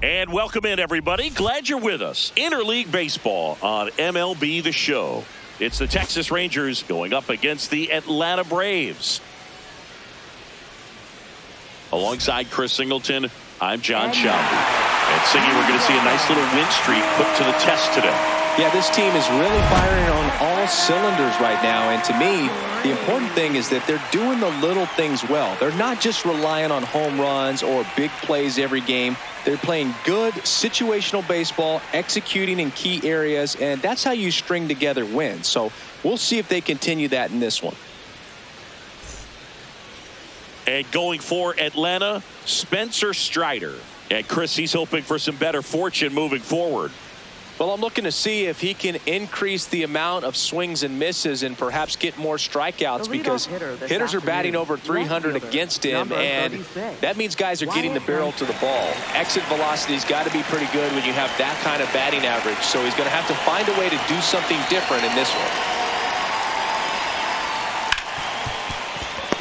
And welcome in, everybody. Glad you're with us. Interleague Baseball on MLB The Show. It's the Texas Rangers going up against the Atlanta Braves. Alongside Chris Singleton, I'm John Shelby. And Siggy, we're going to see a nice little win streak put to the test today. Yeah, this team is really firing on all cylinders right now. And to me, the important thing is that they're doing the little things well. They're not just relying on home runs or big plays every game. They're playing good situational baseball, executing in key areas, and that's how you string together wins. So we'll see if they continue that in this one. And going for Atlanta, Spencer Strider. And Chris, he's hoping for some better fortune moving forward. Well, I'm looking to see if he can increase the amount of swings and misses and perhaps get more strikeouts, because hitters are batting over 300 against him, and that means guys are getting the barrel to the ball. Exit velocity's got to be pretty good when you have that kind of batting average, so he's going to have to find a way to do something different in this one.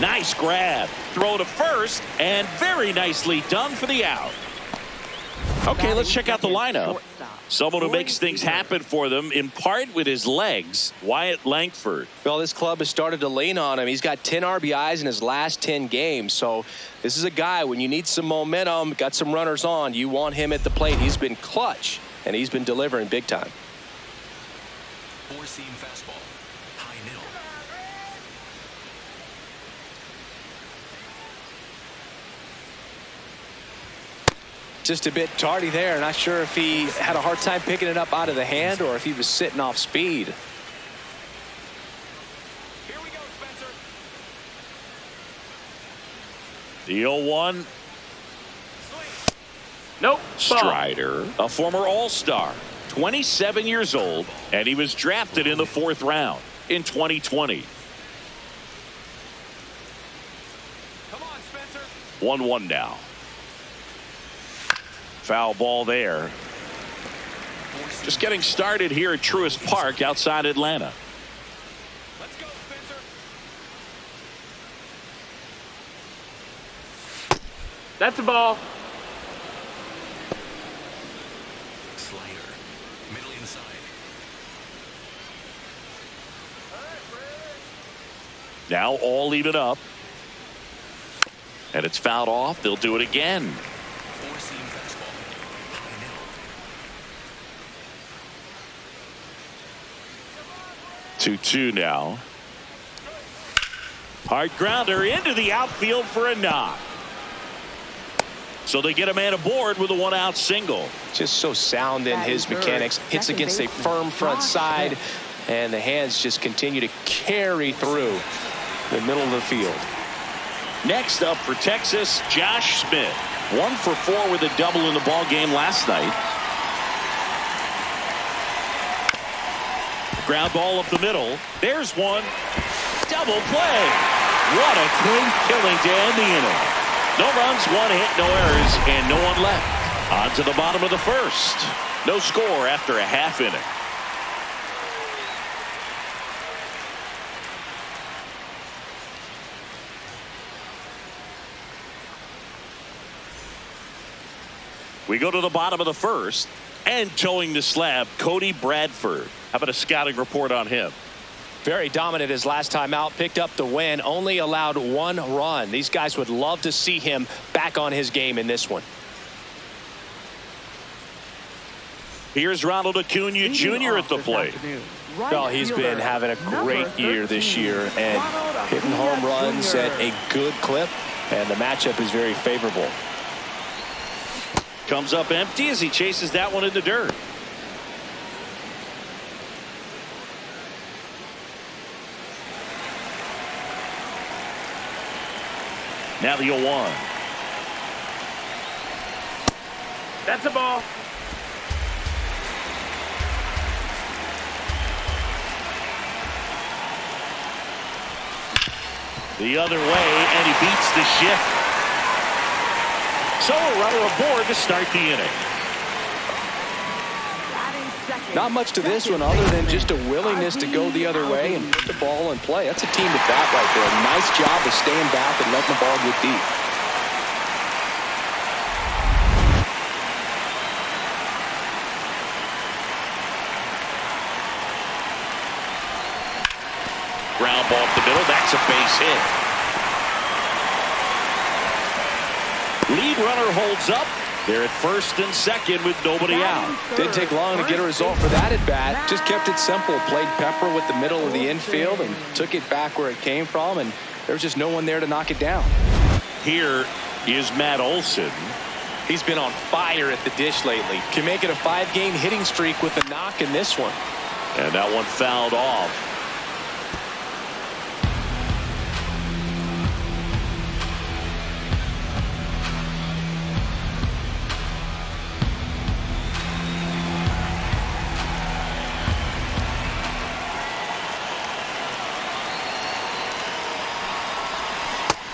Nice grab. Throw to first, and very nicely done for the out. Okay, let's check out the lineup. Someone who makes things happen for them, in part with his legs, Wyatt Langford. Well, this club has started to lean on him. He's got 10 RBIs in his last 10 games. So this is a guy, when you need some momentum, got some runners on, you want him at the plate. He's been clutch, and he's been delivering big time. Four-seam fastball, high middle. Just a bit tardy there. Not sure if he had a hard time picking it up out of the hand or if he was sitting off speed. Here we go, Spencer. The 0-1. Nope. Strider, a former All-Star, 27 years old, and he was drafted in the 4th round in 2020. Come on, Spencer. 1-1 now. Foul ball there. Just getting started here at Truist Park outside Atlanta. Let's go, Spencer. That's a ball. Slider, middle inside. Now all even up. And it's fouled off. They'll do it again. Four-seam fastball, high middle. 2-2 now. Hard grounder into the outfield for a knock. So they get a man aboard with a 1-out single. Just so sound in his mechanics. Hits against a firm front side, and the hands just continue to carry through the middle of the field. Next up for Texas, Josh Smith. 1 for 4 with a double in the ball game last night. Ground ball up the middle. There's one. Double play. What a clean killing to end the inning. No runs, 1 hit, no errors, and no one left. On to the bottom of the 1st. No score after a half inning. We go to the bottom of the 1st, and towing the slab, Cody Bradford. How about a scouting report on him? Very dominant his last time out, picked up the win, only allowed 1 run. These guys would love to see him back on his game in this one. Here's Ronald Acuna Jr. at the plate. Well, he's been having a great year this year and hitting home runs at a good clip, and the matchup is very favorable. Comes up empty as he chases that one in the dirt. Now the 0-1. That's a ball. The other way, and he beats the shift. So a runner aboard to start the inning. Not much to this one other than just a willingness to go the other way and put the ball in play. That's a team at bat right there. Nice job of staying back and letting the ball get deep. that's a base hit. Lead runner holds up. They're at first and second with nobody out. Didn't take long to get a result for that at bat. Just kept it simple. Played Pepper with the middle of the infield and took it back where it came from, and there was just no one there to knock it down. Here is Matt Olson. He's been on fire at the dish lately. Can make it a 5-game hitting streak with a knock in this one. And that one fouled off.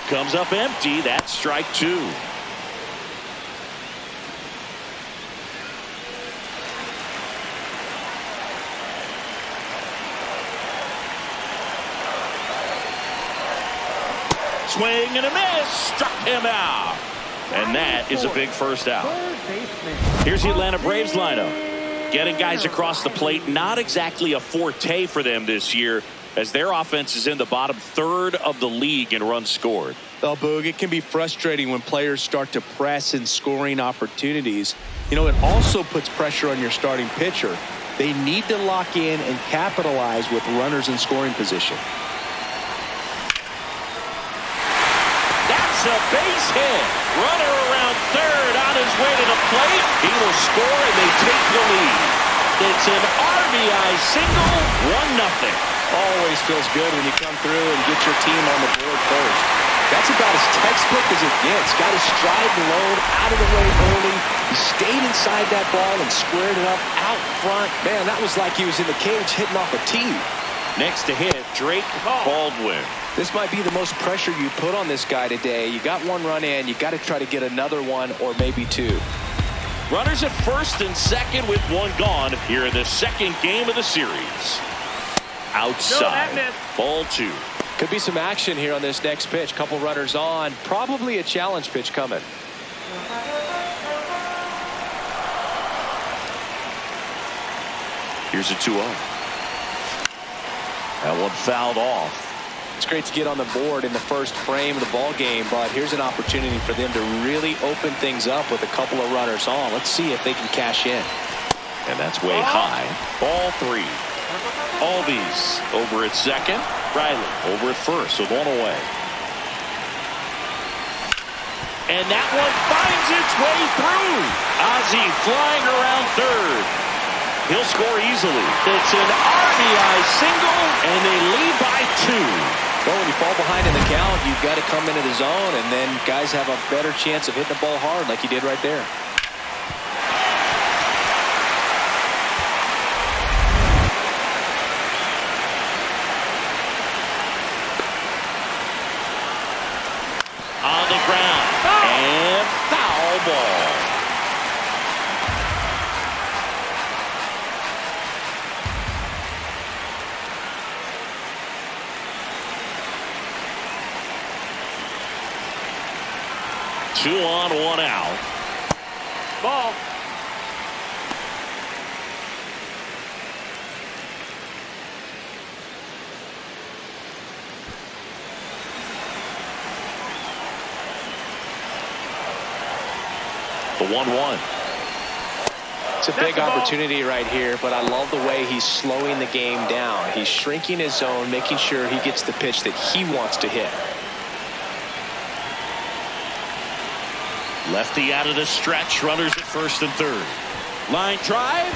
Comes up empty. That's strike 2. Swing and a miss. Struck him out. And that is a big first out. Here's the Atlanta Braves lineup. Getting guys across the plate, not exactly a forte for them this year, as their offense is in the bottom third of the league in runs scored. Oh, Boog, it can be frustrating when players start to press in scoring opportunities. You know, it also puts pressure on your starting pitcher. They need to lock in and capitalize with runners in scoring position. That's a base hit. Runner around third on his way to the plate. He will score and they take the lead. It's an RBI single, 1-0. Always feels good when you come through and get your team on the board first. That's about as textbook as it gets. Got his stride load out of the way early. He stayed inside that ball and squared it up out front. Man, that was like he was in the cage hitting off a tee. Next to hit, Drake Baldwin. This might be the most pressure you put on this guy today. You got one run in. You got to try to get another one or maybe two. Runners at first and second with one gone here in the second game of the series. Outside. Ball 2. Could be some action here on this next pitch. Couple runners on. Probably a challenge pitch coming. Here's a 2-0. That one fouled off. It's great to get on the board in the first frame of the ball game, but here's an opportunity for them to really open things up with a couple of runners on. Let's see if they can cash in. And that's way high. Ball 3. Albies over at second. Riley over at first with one away. And that one finds its way through. Ozzie flying around third. He'll score easily. It's an RBI single, and they lead by 2. Well, when you fall behind in the count, you've got to come into the zone, and then guys have a better chance of hitting the ball hard like he did right there. On the ground. And foul ball. Two on, one out. Ball. The 1-1. It's a big opportunity right here, but I love the way he's slowing the game down. He's shrinking his zone, making sure he gets the pitch that he wants to hit. Lefty out of the stretch. Runners at first and third. Line drive.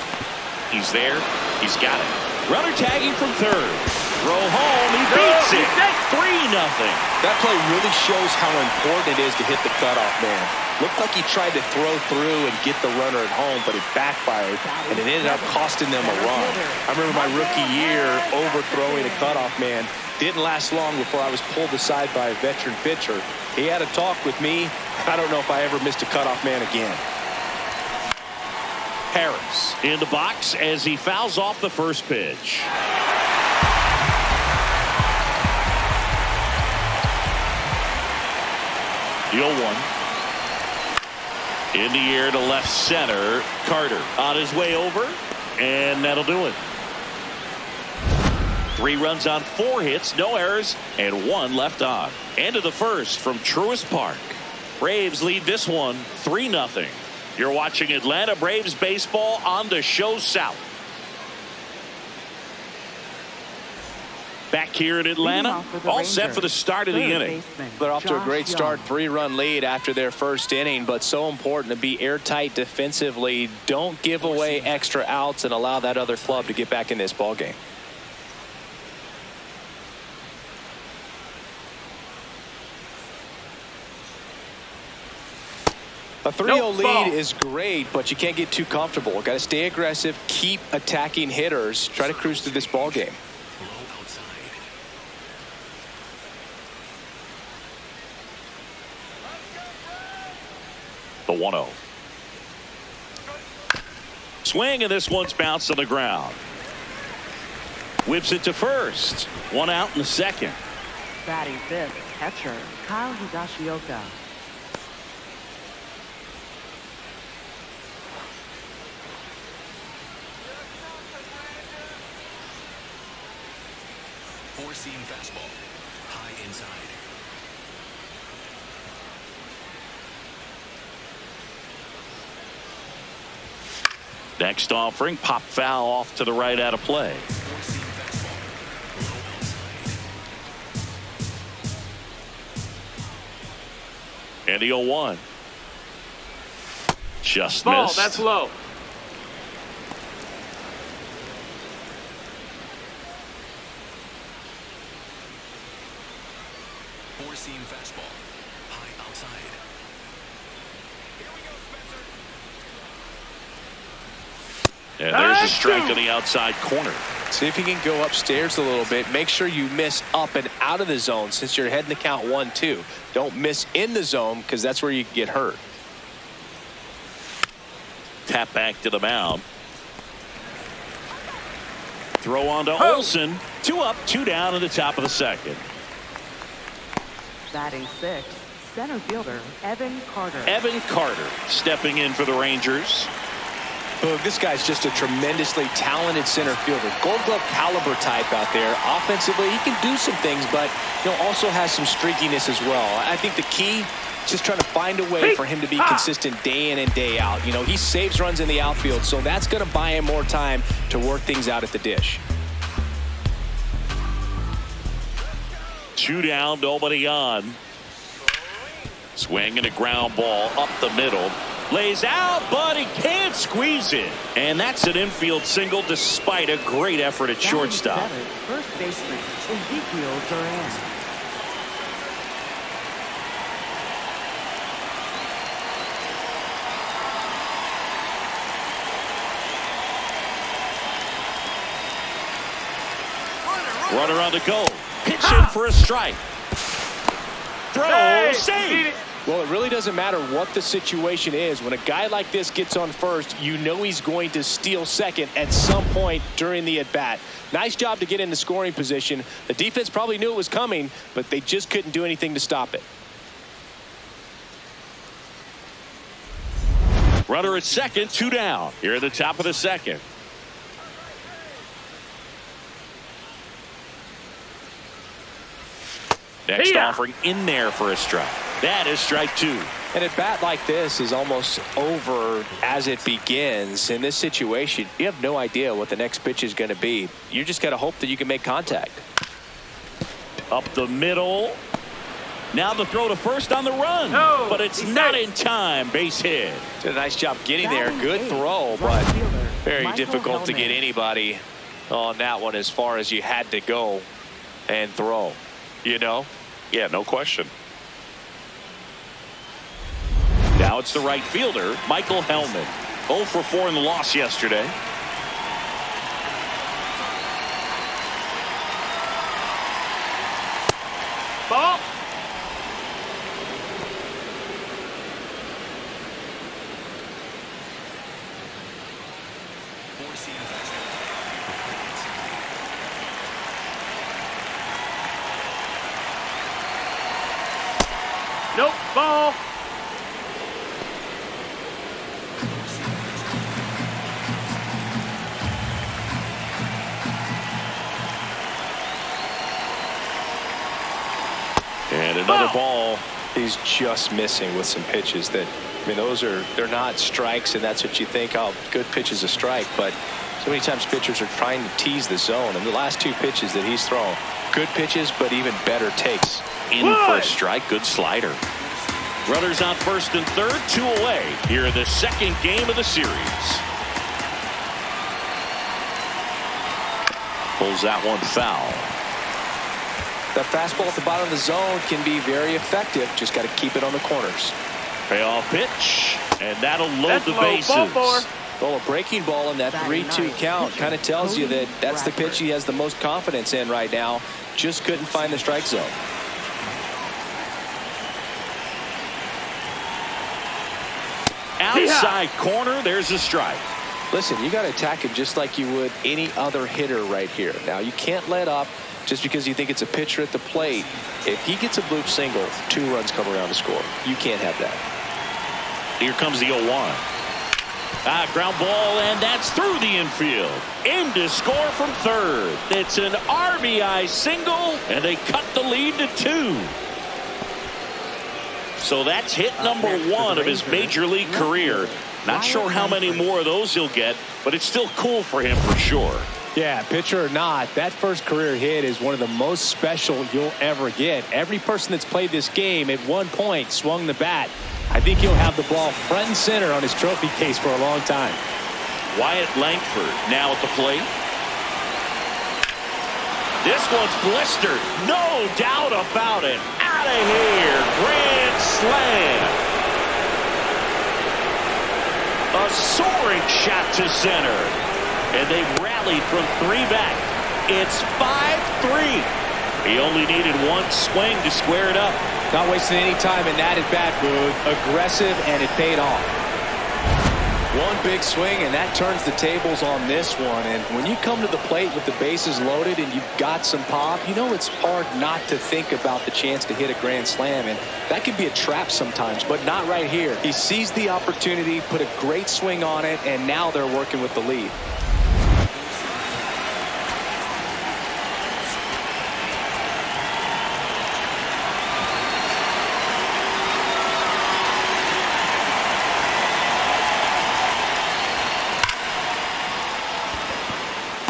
He's there. He's got it. Runner tagging from third. Throw home. He beats it. 3-0. That play really shows how important it is to hit the cutoff man. Looked like he tried to throw through and get the runner at home, but it backfired, and it ended up costing them a run. I remember my rookie year overthrowing a cutoff man. Didn't last long before I was pulled aside by a veteran pitcher. He had a talk with me. I don't know if I ever missed a cutoff man again. Harris in the box as he fouls off the first pitch. The 0-1. In the air to left center. Carter on his way over, and that'll do it. 3 runs on 4 hits, no errors, and 1 left on. End of the first from Truist Park. Braves lead this one 3-0. You're watching Atlanta Braves baseball on the Show South. Back here in Atlanta, all set for the start of the inning. They're off to a great start, 3-run lead after their first inning, but so important to be airtight defensively. Don't give away extra outs and allow that other club to get back in this ball game. A 3-0 lead is great, but you can't get too comfortable. Got to stay aggressive, keep attacking hitters, try to cruise through this ball game. The 1-0. Swing, and this one's bounced on the ground. Whips it to first. 1 out in the second. Batting fifth, catcher Kyle Higashioka. Four-seam fastball. High inside. Next offering, pop foul off to the right out of play. Four-seam fastball. Low outside. And the 0-1. Just Ball, missed. that's low. Four-seam fastball. High outside. Here we go, Spencer. And there's a strike on the outside corner. See if you can go upstairs a little bit. Make sure you miss up and out of the zone since you're heading to count 1-2. Don't miss in the zone because that's where you can get hurt. Tap back to the mound. Throw on to Olsen. 2 up, 2 down in the top of the second. Batting sixth, center fielder Evan Carter. Evan Carter stepping in for the Rangers. Look, this guy's just a tremendously talented center fielder. Gold Glove caliber type out there. Offensively, he can do some things, but also has some streakiness as well. I think the key is just trying to find a way for him to be consistent day in and day out. He saves runs in the outfield, so that's going to buy him more time to work things out at the dish. 2 down, nobody on. Swing and a ground ball up the middle. Lays out, but he can't squeeze it. And that's an infield single despite a great effort at shortstop. Batting seventh, first baseman Ezekiel Duran. Runner on the go. Pitch in for a strike. Throw, save. Well, it really doesn't matter what the situation is. When a guy like this gets on first, you know he's going to steal second at some point during the at-bat. Nice job to get in the scoring position. The defense probably knew it was coming, but they just couldn't do anything to stop it. Runner at second, 2 down. Here at the top of the second. Next offering in there for a strike. That is strike 2. And a bat like this is almost over as it begins. In this situation, you have no idea what the next pitch is going to be. You just got to hope that you can make contact. Up the middle. Now the throw to first on the run. But it's not in time. Base hit. Did a nice job getting there. Good throw, but very difficult to get anybody on that one as far as you had to go and throw. Yeah, no question. Now it's the right fielder, Michael Hellman. 0 for 4 in the loss yesterday. Ball. Four-seam fastball. Nope. Ball. another Ball. ball he's just missing with some pitches that, I mean, they're not strikes, and that's what you think, oh, good pitch is a strike, but so many times pitchers are trying to tease the zone, and the last two pitches that he's thrown, good pitches, but even better takes. In for a strike. Good slider. Runners on first and third, 2 away here in the second game of the series. Pulls that one foul. That fastball at the bottom of the zone can be very effective. Just got to keep it on the corners. Payoff pitch, and that'll load That's the low. bases. Ball four. Well, a breaking ball in that 3-2 count kind of tells you that that's the pitch he has the most confidence in right now. Just couldn't find the strike zone. Outside corner, there's a strike. Listen, you got to attack him just like you would any other hitter right here. Now, you can't let up just because you think it's a pitcher at the plate. If he gets a bloop single, 2 runs come around to score. You can't have that. Here comes the 0-1. Ground ball, and that's through the infield. In to score from third. It's an RBI single, and they cut the lead to 2. So that's hit number 1 of his major league career. Not sure how many more of those he'll get, but it's still cool for him for sure. Yeah, pitcher or not, that first career hit is one of the most special you'll ever get. Every person that's played this game at one point swung the bat. I think he'll have the ball front and center on his trophy case for a long time. Wyatt Langford now at the plate. This one's blistered. No doubt about it. Out of here. Grand slam. A soaring shot to center. And they rallied from 3 back. It's 5-3. He only needed 1 swing to square it up. Not wasting any time in that at bat, Boog. Aggressive, and it paid off. One big swing, and that turns the tables on this one. And when you come to the plate with the bases loaded and you've got some pop, you know it's hard not to think about the chance to hit a grand slam. And that can be a trap sometimes, but not right here. He seized the opportunity, put a great swing on it, and now they're working with the lead.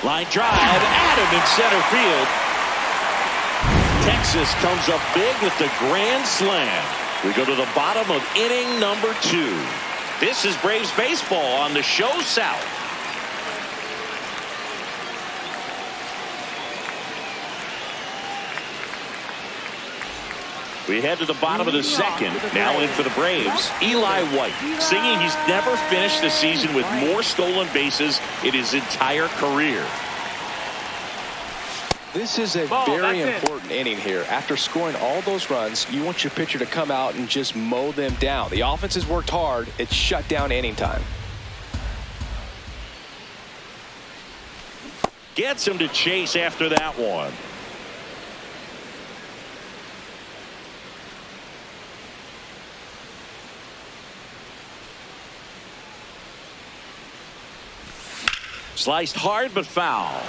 Line drive, Adam in center field. Texas comes up big with the grand slam. We go to the bottom of inning number 2. This is Braves baseball on the Show South. We head to the bottom of the second. Now in for the Braves, Eli White, singing he's never finished a season with more stolen bases in his entire career. This is a very important inning here. After scoring all those runs, you want your pitcher to come out and just mow them down. The offense has worked hard. It's shut down inning time. Gets him to chase after that one. Sliced hard but foul.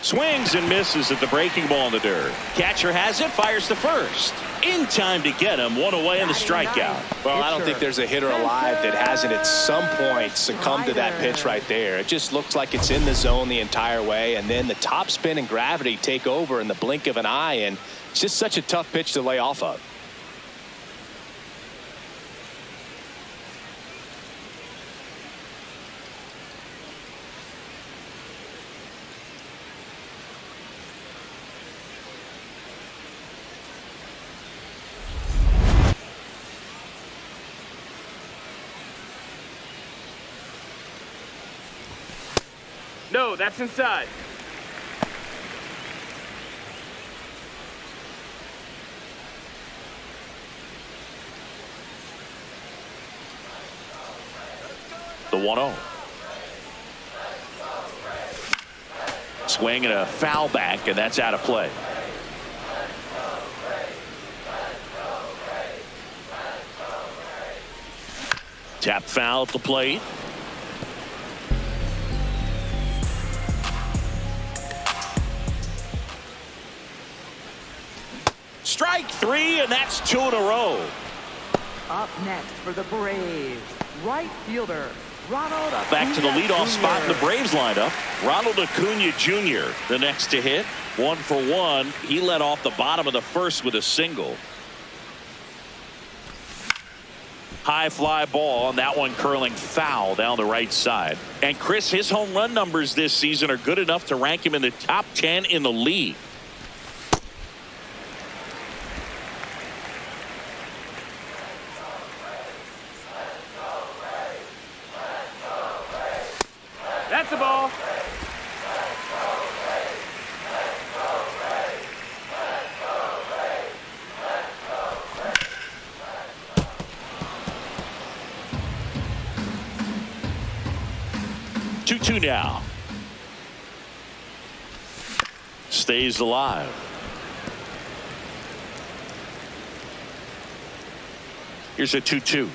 Swings and misses at the breaking ball in the dirt. Catcher has it, fires to first. In time to get him, 1 away in the strikeout. Well, I don't think there's a hitter alive that hasn't at some point succumbed to that pitch right there. It just looks like it's in the zone the entire way, and then the top spin and gravity take over in the blink of an eye, and it's just such a tough pitch to lay off of. No, that's inside. The 1-0. Swing and a foul back, and that's out of play. Tap foul at the plate. Strike three, and that's 2 in a row. Up next for the Braves, right fielder, Ronald Acuna Back to the leadoff Jr. spot in the Braves lineup. Ronald Acuna Jr., the next to hit. 1 for 1. He led off the bottom of the first with a single. High fly ball, and that one curling foul down the right side. And Chris, his home run numbers this season are good enough to rank him in the top 10 in the league. That's the ball. Two now. Stays alive. Here's a 2-2.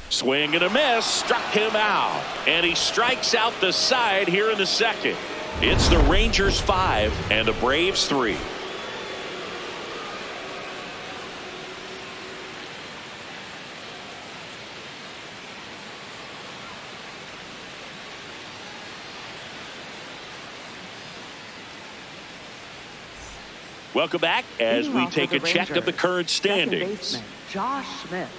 Swing and a miss, struck him out, and he strikes out the side here in the second. It's the Rangers 5 and the Braves 3. Welcome back as we take a check of the current standings. Second baseman, Josh Smith.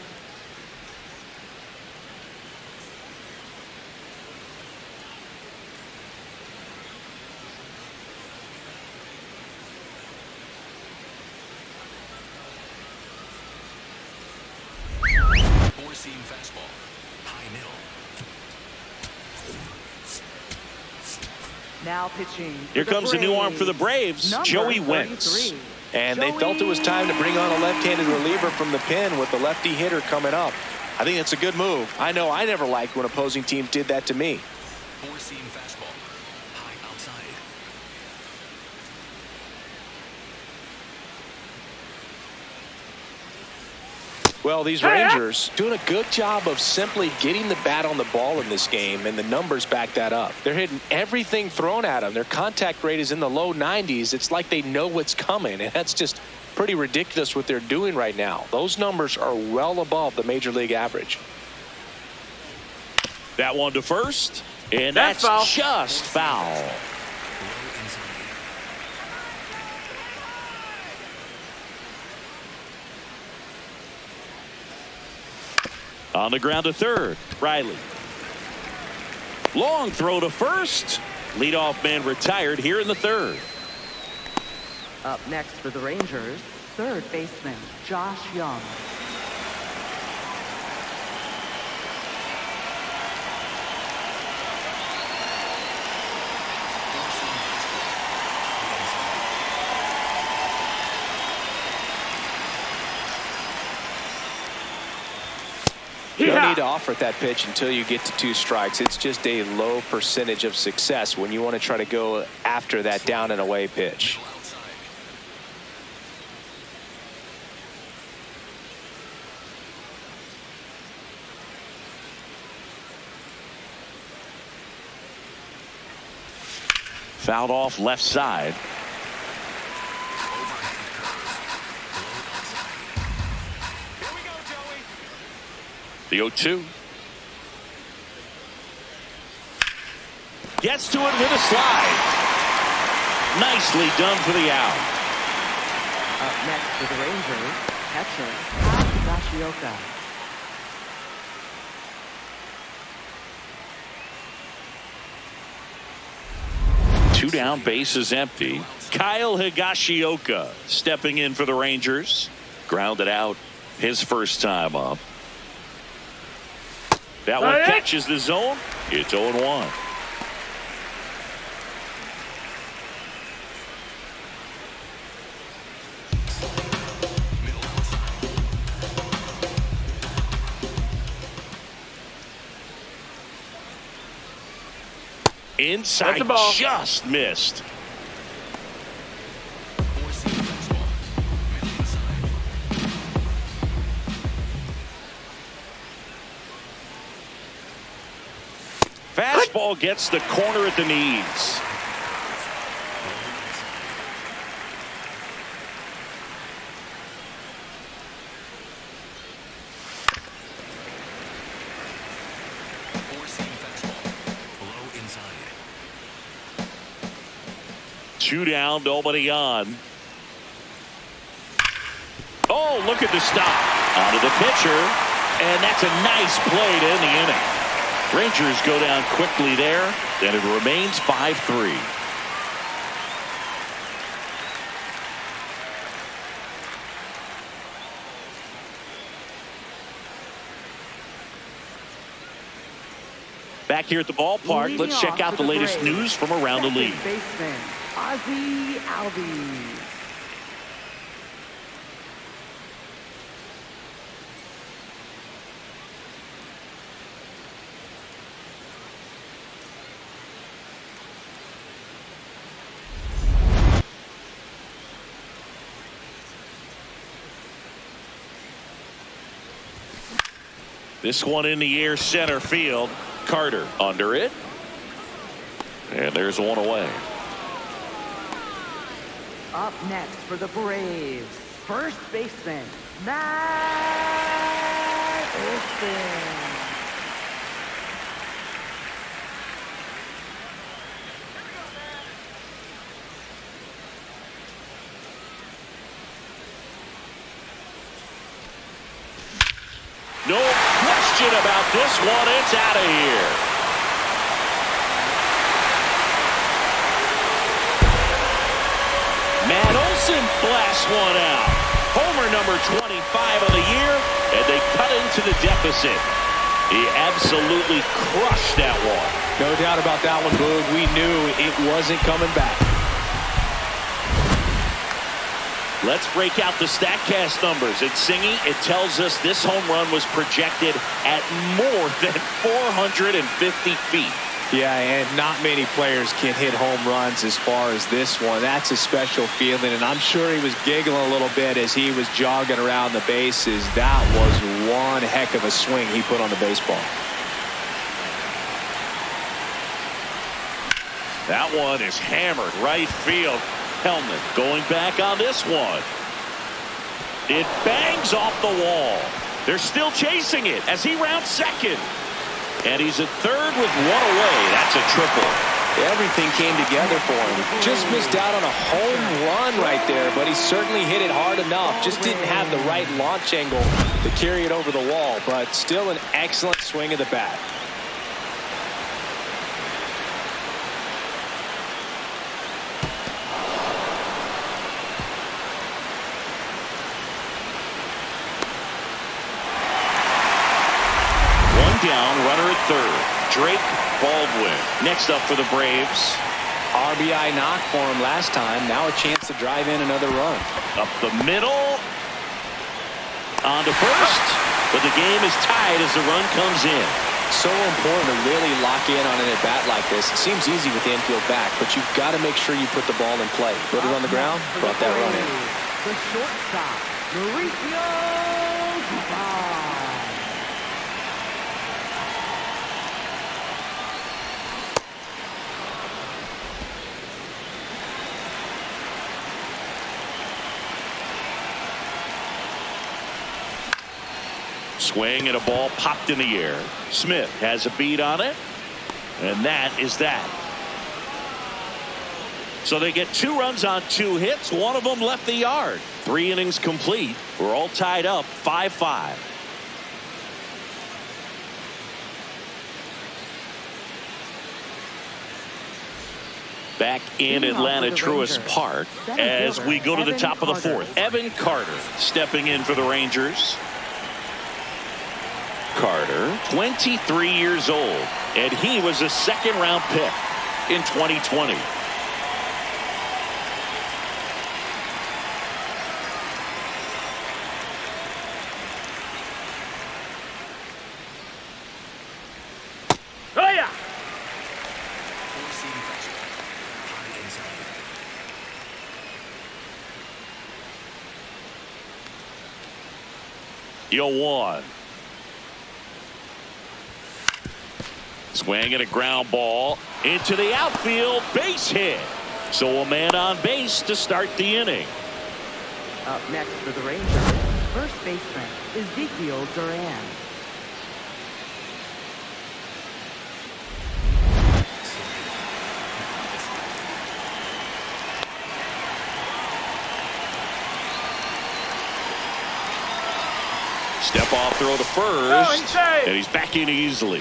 Four-seam fastball. High middle. Now pitching. for Here the comes a new arm for the Braves, Braves, number Joey Wentz. 33. And they felt it was time to bring on a left-handed reliever from the pen with the lefty hitter coming up. I think it's a good move. I know I never liked when opposing teams did that to me. Four-seam fastball. High outside. Well, these Rangers doing a good job of simply getting the bat on the ball in this game, and the numbers back that up. They're hitting everything thrown at them. Their contact rate is in the low 90s. It's like they know what's coming, and that's just pretty ridiculous what they're doing right now. Those numbers are well above the major league average. That one to first, and That's that's foul. just foul. Low inside. On the ground to third, Riley. Long throw to first. Leadoff man retired here in the third. Up next for the Rangers, third baseman, Josh Young. You don't Yeah. need to offer at that pitch until you get to 2 strikes. It's just a low percentage of success when you want to try to go after that down and away pitch. Middle outside. Fouled off left side. The 0-2. Gets to it with a slide. Nicely done for the out. Up next for the Rangers, catcher, Kyle Higashioka. Two down, bases empty. Kyle Higashioka stepping in for the Rangers. Grounded out his first time up. That one catches the zone. It's 0-1. Inside, That's the ball. just missed. Four-seam fastball. Middle inside. Fastball gets the corner at the knees. 2 down, nobody on. Oh, look at the stop. Onto the pitcher. And that's a nice play to end the inning. Rangers go down quickly there. And it remains 5-3. Back here at the ballpark, let's check out the latest news from around the league. Baseman, Ozzie Albies. This one in the air, center field. Carter under it. And there's one away. Up next for the Braves, first baseman, Matt Olson. No question about this one. It's out of here. Matt Olson blasts one out. Homer number 25 of the year, and they cut into the deficit. He absolutely crushed that one. No doubt about that one, Boog. We knew it wasn't coming back. Let's break out the StatCast numbers. It's Singy. It tells us this home run was projected at more than 450 feet. Yeah, and not many players can hit home runs as far as this one. That's a special feeling, and I'm sure he was giggling a little bit as he was jogging around the bases. That was one heck of a swing he put on the baseball. That one is hammered right field. Hellman going back on this one. It bangs off the wall. They're still chasing it as he rounds second. And he's at third with one away. That's a triple. Everything came together for him. Just missed out on a home run right there, but he certainly hit it hard enough. Just didn't have the right launch angle to carry it over the wall, but still an excellent swing of the bat. Down, runner at third. Drake Baldwin next up for the Braves. RBI knock for him last time. Now a chance to drive in another run. Up the middle. On to first. But the game is tied as the run comes in. So important to really lock in on an at-bat like this. It seems easy with the infield back, but you've got to make sure you put the ball in play. Put it on the ground, brought that run in. The shortstop, Mauricio Dubon. Swing and a ball popped in the air. Smith has a beat on it. And that is that. So they get 2 runs on 2 hits. One of them left the yard. 3 innings complete. We're all tied up 5-5. Back in Atlanta Truist Park as we go to the top of the 4th. Evan Carter stepping in for the Rangers. Carter, 23 years old, and he was a second-round pick in 2020. Oh, yeah. 4-seam fastball. High inside. 0-1. Swing and a ground ball into the outfield, base hit. So a man on base to start the inning. Up next for the Rangers, first baseman, Ezekiel Duran. Step off throw to first. And he's back in easily.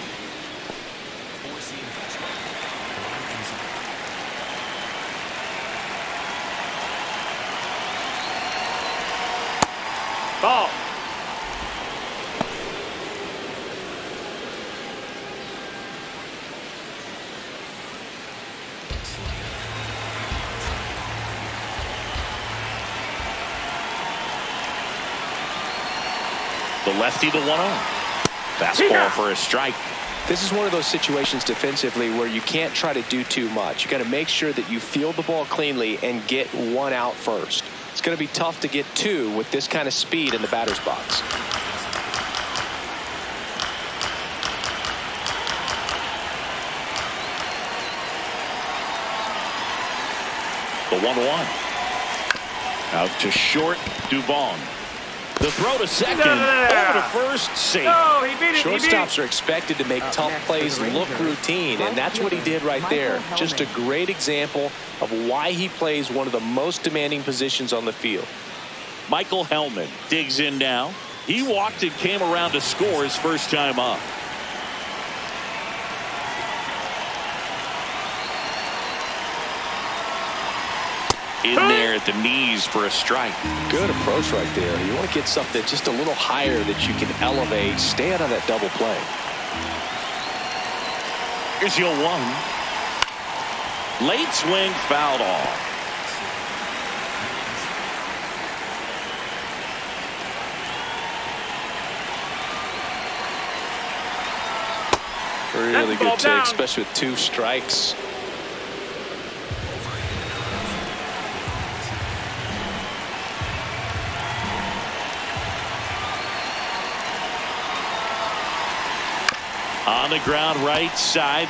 Ball. The lefty, the 1-0. Fastball for a strike. This is one of those situations defensively where you can't try to do too much. You got to make sure that you field the ball cleanly and get one out first. It's going to be tough to get two with this kind of speed in the batter's box. The 1-1. Out to short, Dubon. The throw to second, over to first, safe. No, he beat it. Shortstops are expected to make tough plays look routine, and that's what he did right there. Just a great example of why he plays one of the most demanding positions on the field. Michael Hellman digs in now. He walked and came around to score his first time up. In there at the knees for a strike. Good approach right there. You want to get something just a little higher that you can elevate. Stay out of that double play. Here's your 1. Late swing, fouled off. Really good take, especially with 2 strikes. On the ground, right side.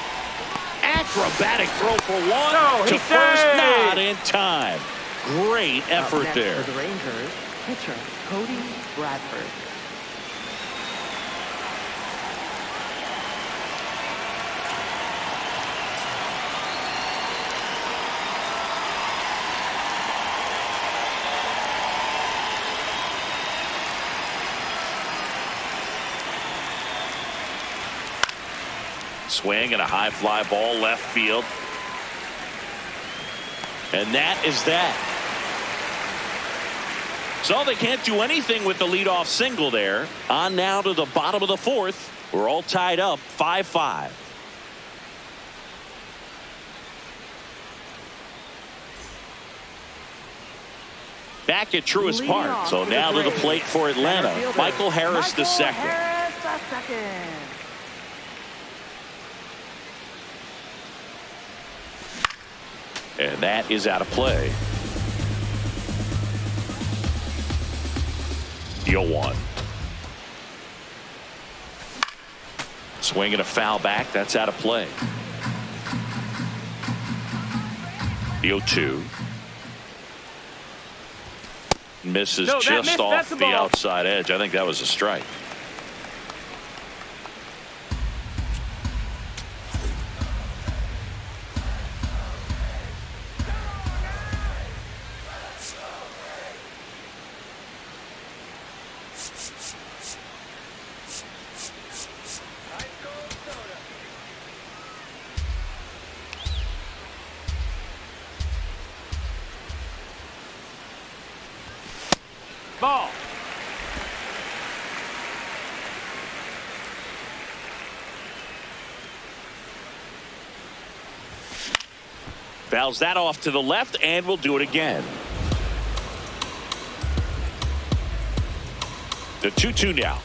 Acrobatic throw for 1 to first, saved. not in time. Great effort next there. For the Rangers, pitcher Cody Bradford. Swing and a high fly ball left field. And that is that. So they can't do anything with the leadoff single there. On now to the bottom of the 4th. We're all tied up 5-5. Back at Truist Park. So now to the plate for Atlanta. Michael Harris the second. And that is out of play. The 0-1. Swing and a foul back. That's out of play. The 0-2. Misses just off the outside edge. I think that was a strike. Ball. Fouls that off to the left, and we'll do it again. The 2-2 now.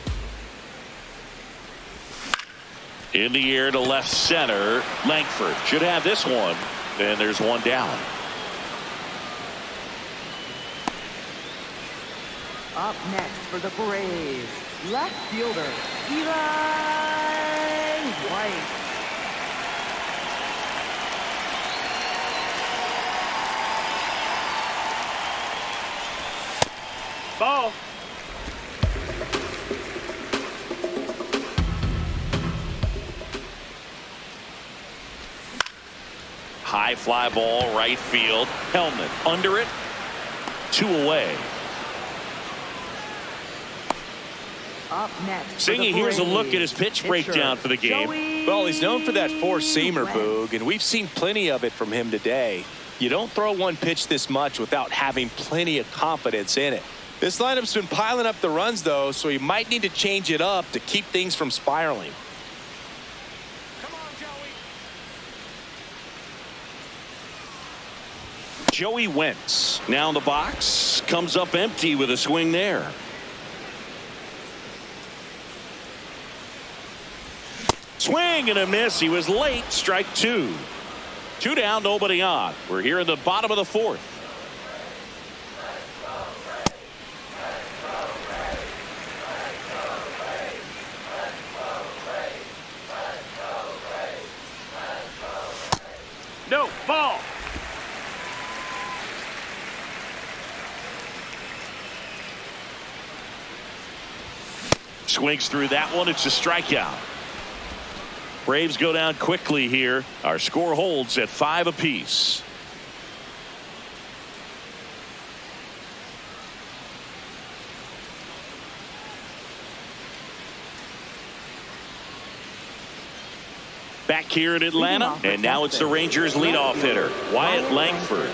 In the air to left center. Langford should have this one, and there's one down. Up next for the Braves, left fielder Eli White. Ball. High fly ball right field. Hellman under it. 2 away. Up next. Singy, here's a look at his pitch breakdown for the game. Well, he's known for that four-seamer, Boog, and we've seen plenty of it from him today. You don't throw one pitch this much without having plenty of confidence in it. This lineup's been piling up the runs, though, so you might need to change it up to keep things from spiraling. Come on, Joey. Joey Wentz now in the box, comes up empty with a swing there. Swing and a miss. He was late. Strike two. Two down, nobody on. We're here in the bottom of the fourth. No, ball. Swings through that one. It's a strikeout. Braves go down quickly here. Our score holds at 5 apiece. Back here in Atlanta, and now it's the Rangers leadoff hitter, Wyatt Langford.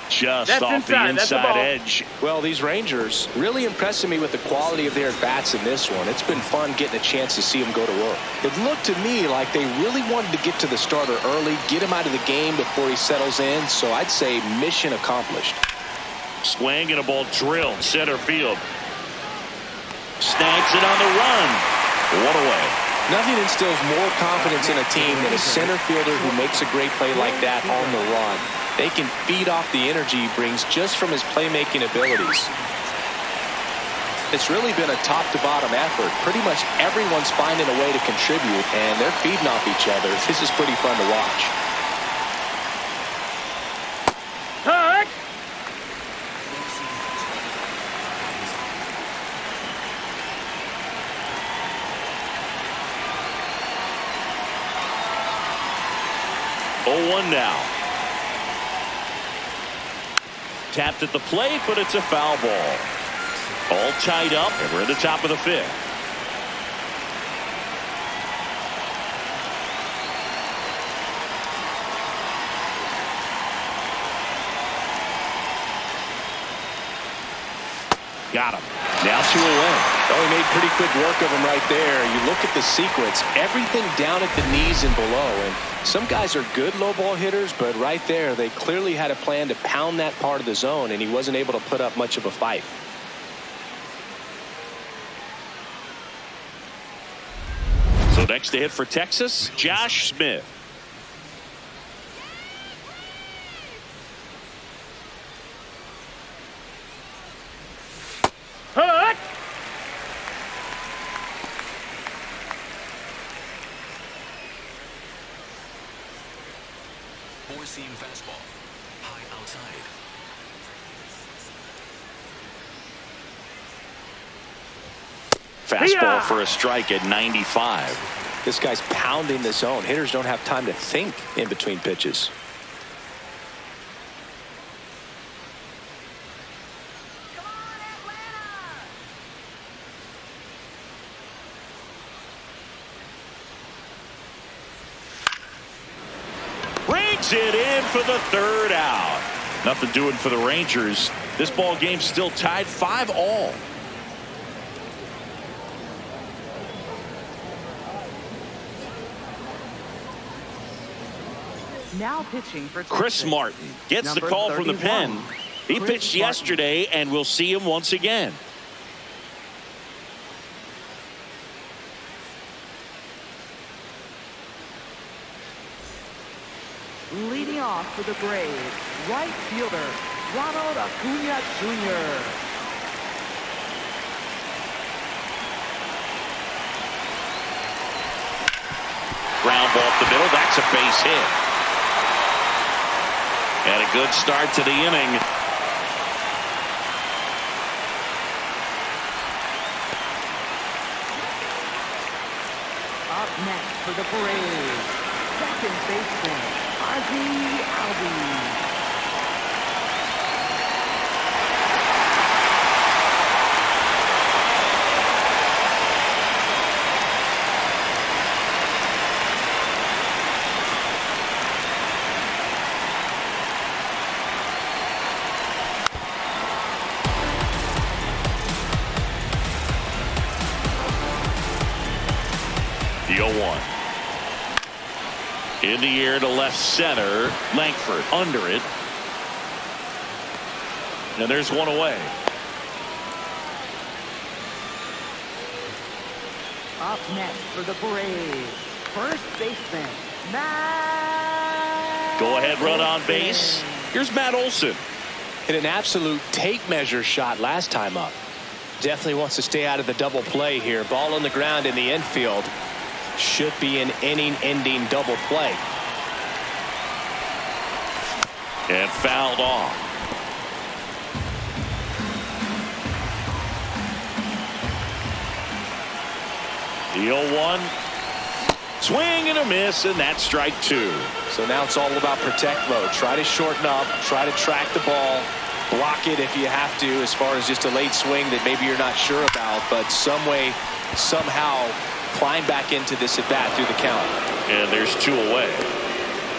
Just That's off inside. the That's a inside ball. edge. Well, these Rangers really impressing me with the quality of their at-bats in this one. It's been fun getting a chance to see them go to work. It looked to me like they really wanted to get to the starter early, get him out of the game before he settles in, so I'd say mission accomplished. Swing and a ball drilled center field. Snags it on the run. One away. Nothing instills more confidence in a team than a center fielder who makes a great play like that on the run. They can feed off the energy he brings just from his playmaking abilities. It's really been a top-to-bottom effort. Pretty much everyone's finding a way to contribute, and they're feeding off each other. This is pretty fun to watch. Hut. Oh, 1 now. Tapped at the plate, but it's a foul ball. All tied up, and we're at the top of the fifth. Got him. Now 2 away. Oh, he made pretty quick work of him right there. You look at the sequence, everything down at the knees and below. And some guys are good low ball hitters, but right there, they clearly had a plan to pound that part of the zone, and he wasn't able to put up much of a fight. So next to hit for Texas, Josh Smith. Hut. Four-seam fastball. High outside. Fastball for a strike at 95. This guy's pounding the zone. Hitters don't have time to think in between pitches. Brings it in for the third out. Nothing doing for the Rangers. This ball game's still tied 5-all. Now pitching for Chris Texas. Martin gets the Number call from the 31, pen. He Chris pitched Martin. yesterday, and we'll see him once again. Leading off for the Braves, right fielder, Ronald Acuna Jr. Ground ball up the middle. That's a base hit. And a good start to the inning. Up next for the Braves, second baseman, Ozzie Albies. The 0-1. In the air to left center. Langford under it. And there's one away. Up next for the Braves, first baseman, Matt. Go ahead run on base. Here's Matt Olson. Hit an absolute tape measure shot last time up. Definitely wants to stay out of the double play here. Ball on the ground in the infield. Should be an inning-ending double play. And fouled off. The 0-1. Swing and a miss, and that's strike two. So now it's all about protect mode. Try to shorten up. Try to track the ball. Block it if you have to, as far as just a late swing that maybe you're not sure about. But some way, somehow, climb back into this at-bat through the count. And there's two away.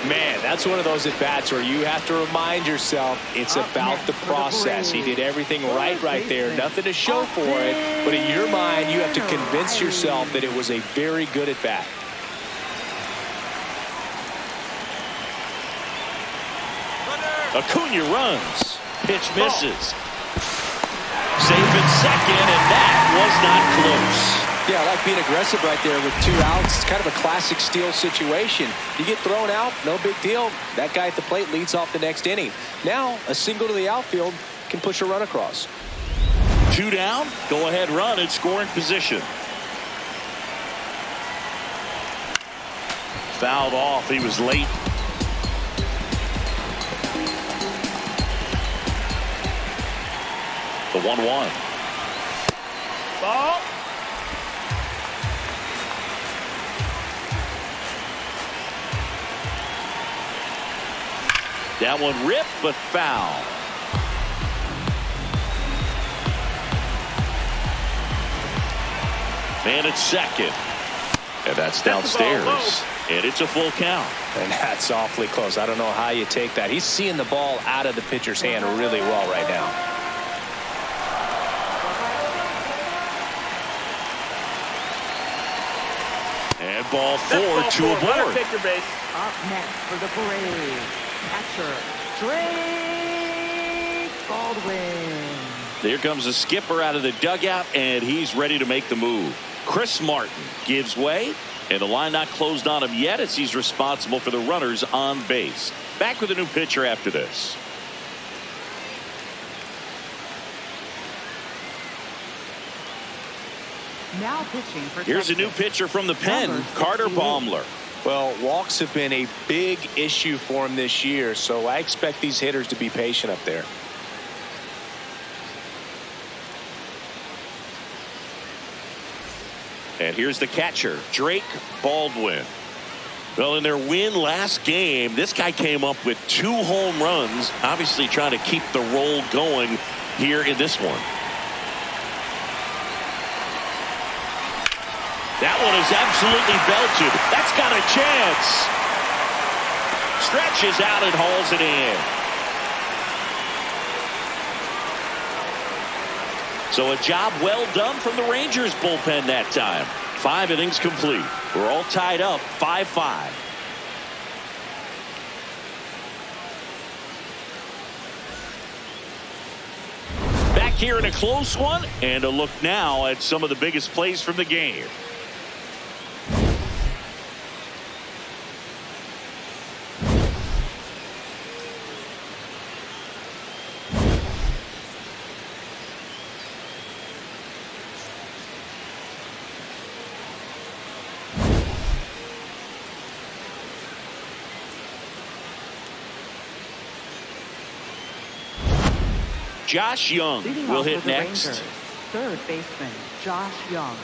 Man, that's one of those at-bats where you have to remind yourself it's about the process. He did everything right there. Nothing to show for it. But in your mind, you have to convince yourself that it was a very good at-bat. Acuna runs. Pitch misses. Safe at second, and that was not close. Yeah, I like being aggressive right there with 2 outs. It's kind of a classic steal situation. You get thrown out, no big deal. That guy at the plate leads off the next inning. Now, a single to the outfield can push a run across. 2 down, go ahead run in scoring position. Fouled off, he was late. The 1-1. Ball. That one ripped, but foul. Man at second. And that's downstairs. And it's a full count. And that's awfully close. I don't know how you take that. He's seeing the ball out of the pitcher's hand really well right now. And ball 4, 2 aboard. Take your base. Up next for the Braves, catcher, Drake Baldwin. There comes the skipper out of the dugout, and he's ready to make the move. Chris Martin gives way, and the line not closed on him yet as he's responsible for the runners on base. Back with a new pitcher after this. Now pitching for Here's a new pitcher from the pen, Carter Baumler. Well, walks have been a big issue for him this year, so I expect these hitters to be patient up there. And here's the catcher, Drake Baldwin. Well, in their win last game, this guy came up with 2 home runs, obviously trying to keep the roll going here in this one. That one is absolutely belted. That's got a chance. Stretches out and hauls it in. So a job well done from the Rangers bullpen that time. 5 innings complete. We're all tied up 5-5. Back here in a close one, and a look now at some of the biggest plays from the game. Josh Young Leading will off hit for the next. Rangers, third baseman, Josh Young.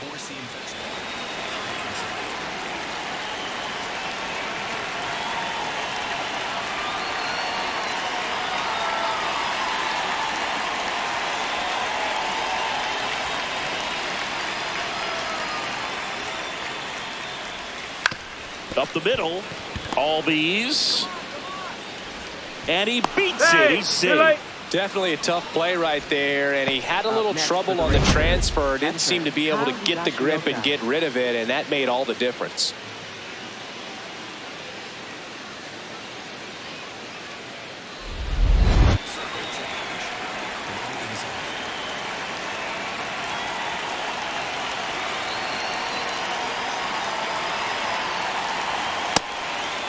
Four-seam fastball. Up the middle, all these, and he beats it. He's safe. Definitely a tough play right there, and he had a little trouble on the transfer. Didn't seem to be able to get the grip and get rid of it, and that made all the difference.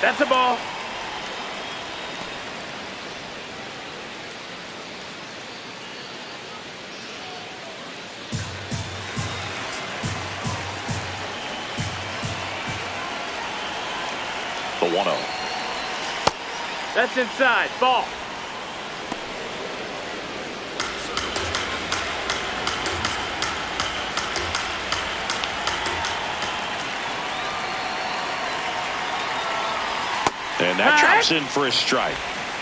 That's a ball. The 1-0. That's inside. Ball. And that drops in for a strike.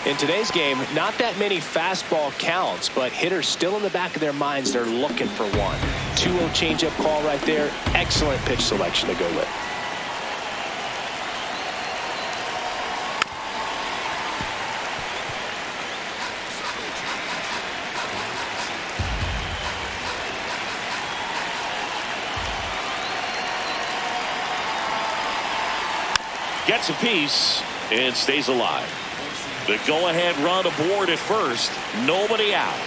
In today's game, not that many fastball counts, but hitters still in the back of their minds, they're looking for one. 2-0 changeup call right there. Excellent pitch selection to go with. Gets a piece and stays alive. The go-ahead run aboard at first. Nobody out.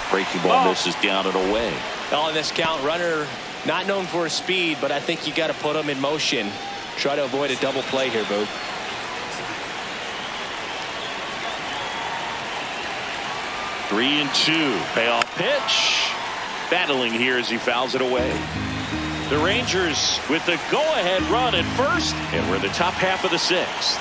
Breaking ball misses down and away. On this count, runner not known for his speed, but I think you got to put him in motion. Try to avoid a double play here, Boog. 3-2. Payoff pitch. Battling here as he fouls it away. The Rangers with the go-ahead run at first, and we're in the top half of the sixth.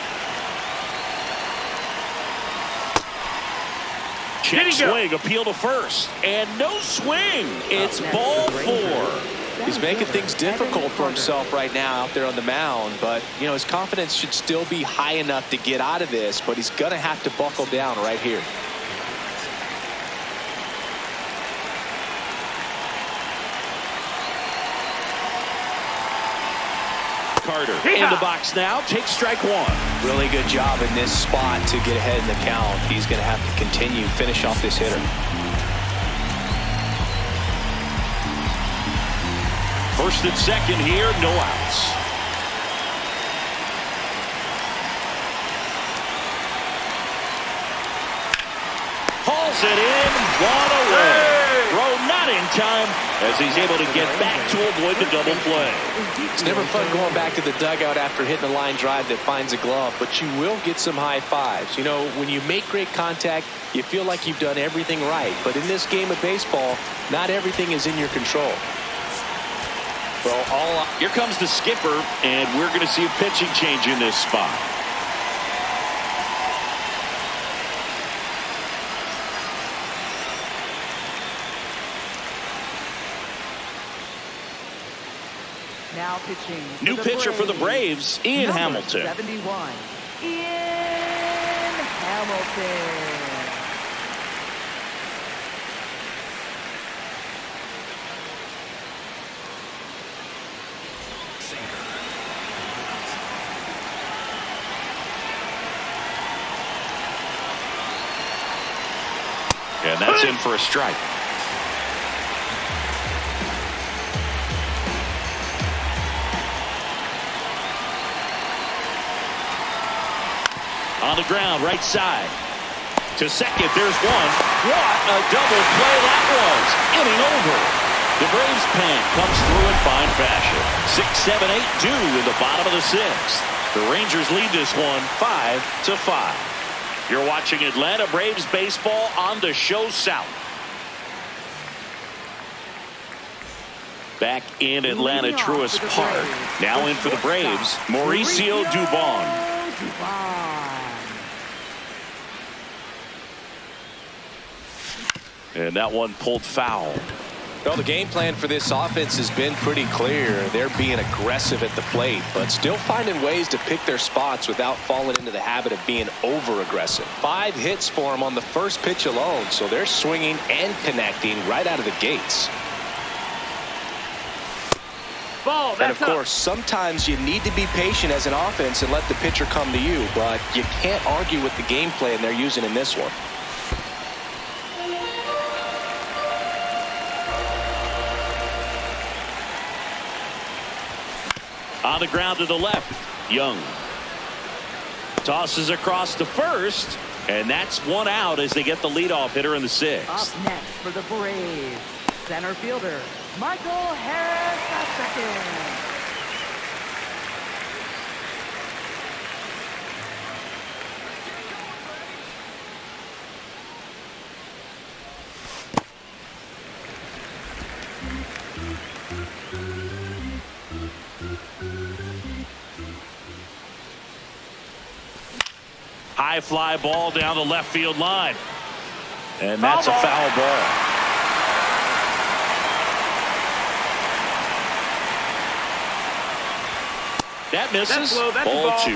Check swing, appeal to first, and no swing. It's ball 4. He's making things difficult for himself right now out there on the mound, but you know his confidence should still be high enough to get out of this, but he's going to have to buckle down right here. Carter in the box now, takes strike 1. Really good job in this spot to get ahead in the count. He's going to have to continue, finish off this hitter. First and second here, no outs. Hauls it in, one away. Throw not in time as he's able to get back to avoid the double play. It's never fun going back to the dugout after hitting a line drive that finds a glove, but you will get some high fives. You know, when you make great contact, you feel like you've done everything right. But in this game of baseball, not everything is in your control. Well, here comes the skipper, and we're going to see a pitching change in this spot. Now pitching. New pitcher for the Braves, Ian Hamilton. 71. Ian Hamilton. And that's in for a strike. On the ground, right side. To second, there's one. What a double play that was. Inning over. The Braves pen comes through in fine fashion. 6-7-8-2 in the bottom of the sixth. The Rangers lead this one 5-5. You're watching Atlanta Braves baseball on the Show South. Back in Atlanta Truist Park. Now in for the Braves, Mauricio Dubon. And that one pulled foul. Well, the game plan for this offense has been pretty clear. They're being aggressive at the plate, but still finding ways to pick their spots without falling into the habit of being over-aggressive. 5 hits for them on the first pitch alone, so they're swinging and connecting right out of the gates. Ball, And that's of course, sometimes you need to be patient as an offense and let the pitcher come to you, but you can't argue with the game plan they're using in this one. On the ground to the left, Young tosses across to first, and that's one out as they get the leadoff hitter in the 6th. Up next for the Braves, center fielder Michael Harris II. High fly ball down the left field line. And that's a foul ball. That misses. That's low. That's ball ball. 2.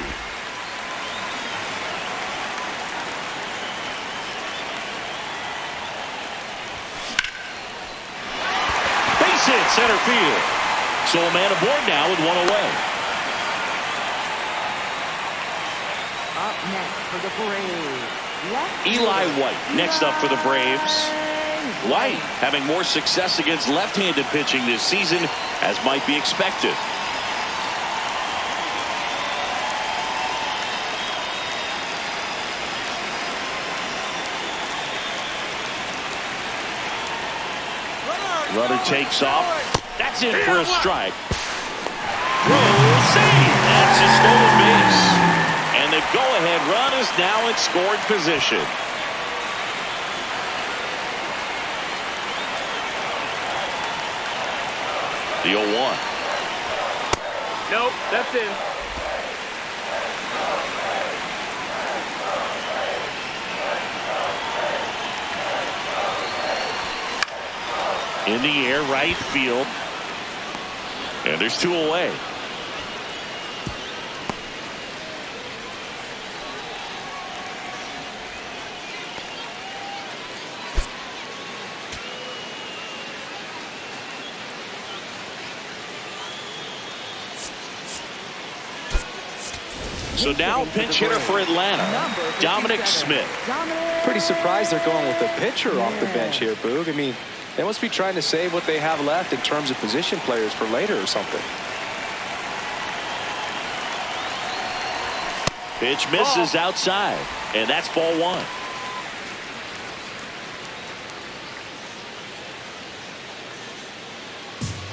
Base hit center field. So a man aboard now with one away. Up next for the Braves, left Eli fielder, White next up for the Braves. White having more success against left-handed pitching this season, as might be expected. Runner takes off. That's in for a strike. Throw, save. That's a stolen base. And the go-ahead run is now in scoring position. The 0-1. Nope, that's in. In the air, right field. And there's 2 away. So now pinch hitter for Atlanta, Dominic Smith. Pretty surprised they're going with a pitcher off the bench here, Boog. I mean, they must be trying to save what they have left in terms of position players for later or something. Pitch misses outside, and that's ball 1.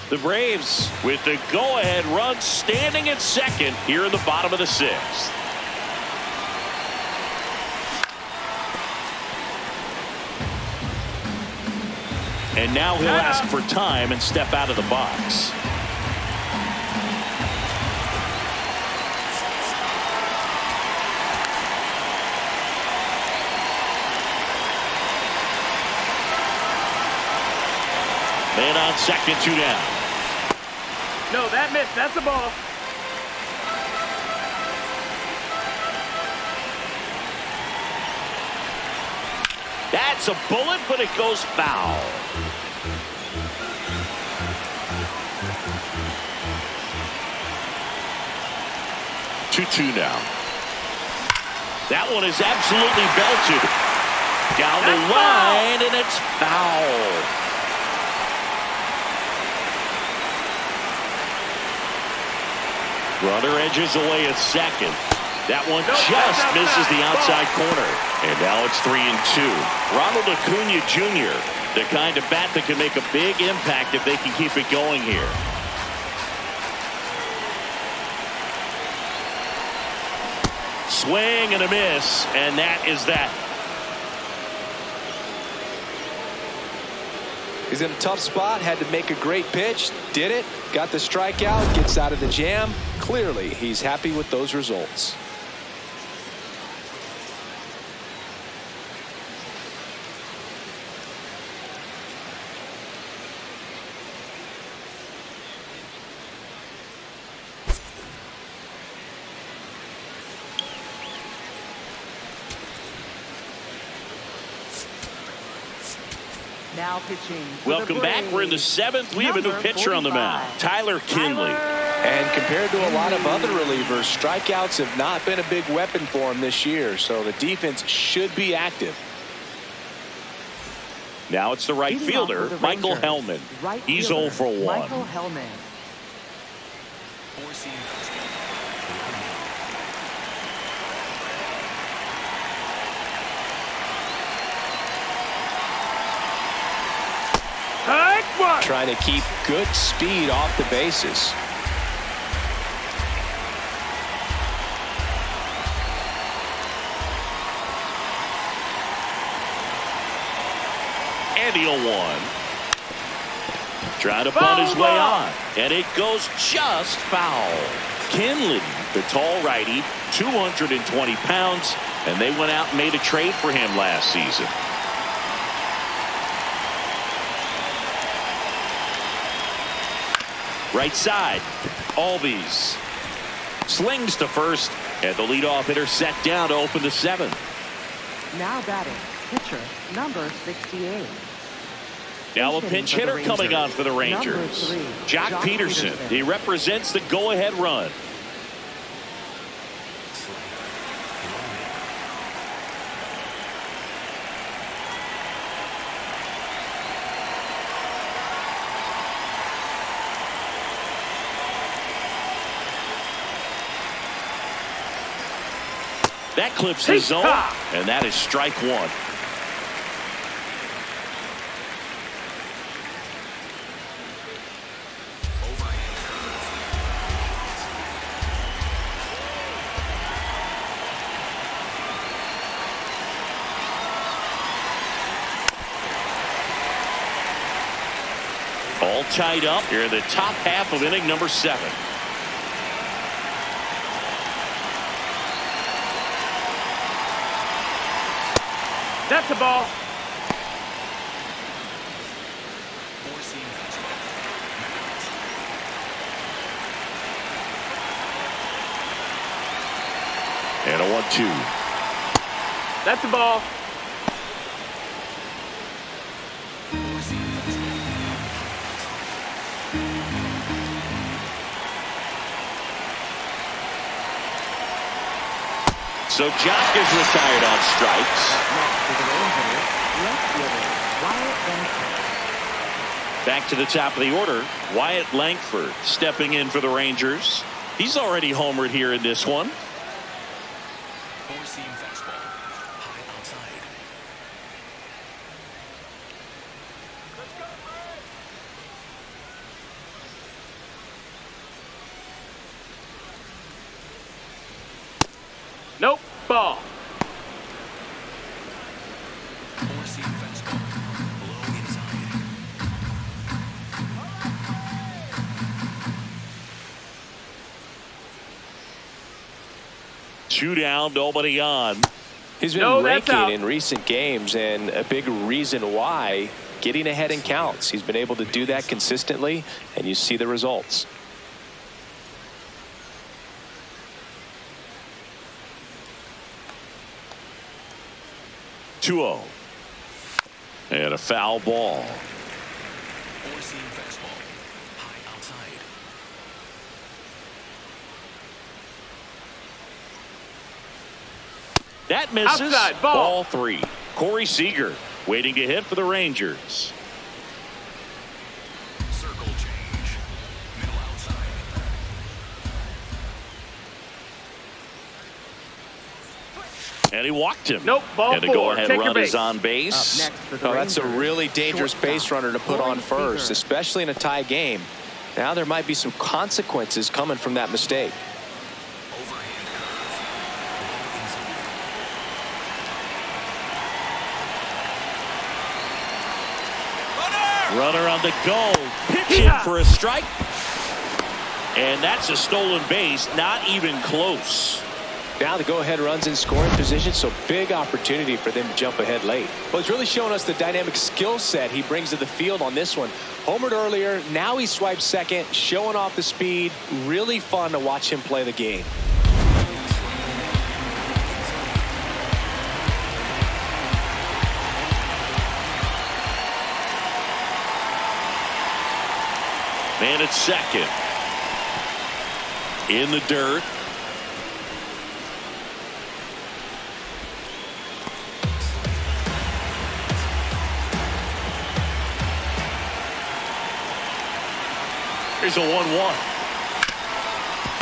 The Braves with the go-ahead run standing at second here in the bottom of the 6th. And now he'll ask for time and step out of the box. Man on second, 2 down. No, that missed. That's a ball. That's a bullet, but it goes foul. Two now. That one is absolutely belted. Down the line, and it's foul. Runner edges away at second. That one just misses the outside corner. And now it's 3-2. Ronald Acuna Jr., the kind of bat that can make a big impact if they can keep it going here. Swing and a miss, and that is that. He's in a tough spot, had to make a great pitch, did it, got the strikeout, gets out of the jam. Clearly, he's happy with those results. Now pitching. for the Welcome back. We're in the Braves, 7th. We have a new number pitcher on the mound, 45. Tyler Kinley. And compared to a lot of other relievers, strikeouts have not been a big weapon for him this year, so the defense should be active. Now it's the right Leading off fielder, for the Michael Rangers, Hellman. right He's fielder, 0 for 1. Michael Hellman. Four-seam fastball. Take one. Trying to keep good speed off the bases. And he'll 1. Trying to bunt his way on. And it goes just foul. Kinley, the tall righty, 220 pounds. And they went out and made a trade for him last season. Right side, Albies slings to first, and the leadoff hitter set down to open the 7th. Now batting, pitcher number 68. Now a Pinch pinch hitting for hitter the coming on Rangers. for the Rangers. Number 3, Jock Jock Peterson. Peterson. He represents the go-ahead run. That clips the zone, and that is strike 1. All tied up here in the top half of inning number 7. That's a ball. Four-seam fastball. And a 1-2. That's a ball. Four-seam fastball. So Jock is retired on strikes. Next for the Rangers, left fielder Wyatt Langford. Back to the top of the order, Wyatt Langford stepping in for the Rangers. He's already homered here in this one. Four-seam fastball. High outside. Nope. Ball. Four-seam fastball. Low inside. Two down, nobody on. He's been No, that's out. raking in recent games, and a big reason why, getting ahead in counts. He's been able to do that consistently, and you see the results. Two-0. And a foul ball. Four-seam fastball. High outside. That misses. Outside, ball. 3. Corey Seager waiting to hit for the Rangers. Circle change. Middle outside. And he walked him. Nope, ball And a 4. go-ahead Take your run base. is on Up base. next for the Oh, that's a Rangers, really dangerous base shortstop, runner to put Corey on first, Seager. especially in a tie game. Now there might be some consequences coming from that mistake. Overhand curve. Low inside. Runner on the go. Pitch in for a strike. And that's a stolen base. Not even close. Now the go-ahead runs in scoring position, so big opportunity for them to jump ahead late. Well, it's really showing us the dynamic skill set he brings to the field on this one. Homered earlier, now he swipes second, showing off the speed. Really fun to watch him play the game. And it's second. In the dirt. Here's a 1-1.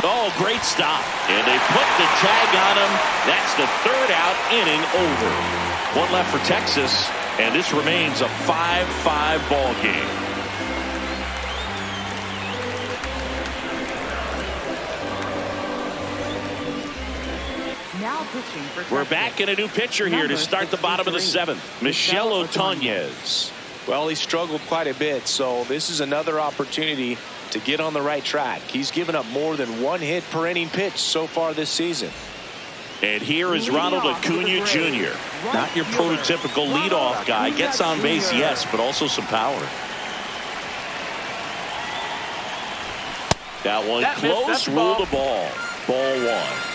Oh, great stop. And they put the tag on him. That's the third out, inning over. One left for Texas, and this remains a 5-5 ball game. Now pitching for We're Texas. back in a new pitcher here to start the bottom of the 63. seventh. Michel Otonez. Well, he struggled quite a bit, so this is another opportunity to get on the right track. He's given up more than one hit per inning pitch so far this season. And here is Ronald Acuna Jr. Not your prototypical leadoff guy. Gets on base, yes, but also some power. That one close, ruled the ball. Ball one.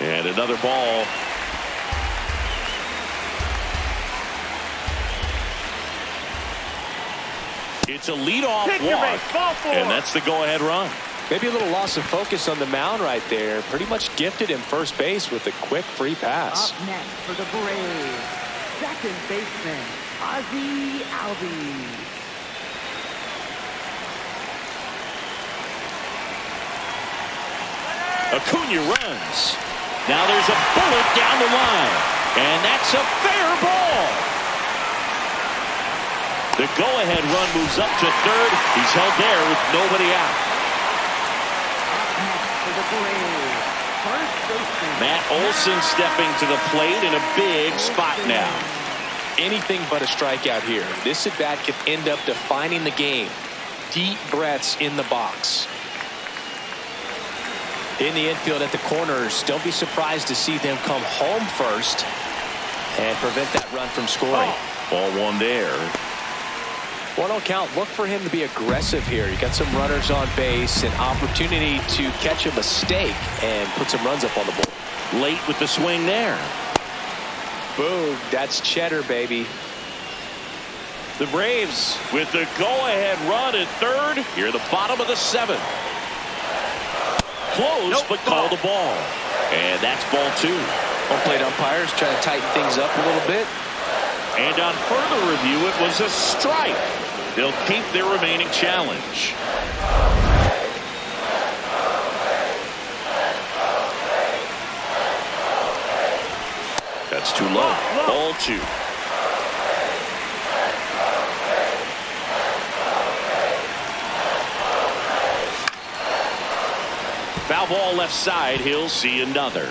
And another ball. It's a leadoff walk, and that's the go-ahead run. Maybe a little loss of focus on the mound right there. Pretty much gifted him first base with a quick free pass. Up next for the Braves, second baseman, Ozzie Albies. Acuna runs. Now there's a bullet down the line, and that's a fair ball. The go-ahead run moves up to third. He's held there with nobody out. Up next for the Braves, first baseman, Matt Olson stepping to the plate in a big spot now. Anything but a strikeout here. This at bat could end up defining the game. Deep breaths in the box. In the infield at the corners, don't be surprised to see them come home first and prevent that run from scoring. Ball one there. 1-0 count. Look for him to be aggressive here. You got some runners on base, an opportunity to catch a mistake and put some runs up on the board. Late with the swing there. Boom, that's cheddar, baby. The Braves with the go-ahead run at third. Here at the bottom of the seventh. Close, but call the ball. And that's ball two. Home plate umpires trying to tighten things up a little bit. And on further review, it was a strike. They'll keep their remaining challenge. That's too low. Ball two. Foul ball left side. He'll see another.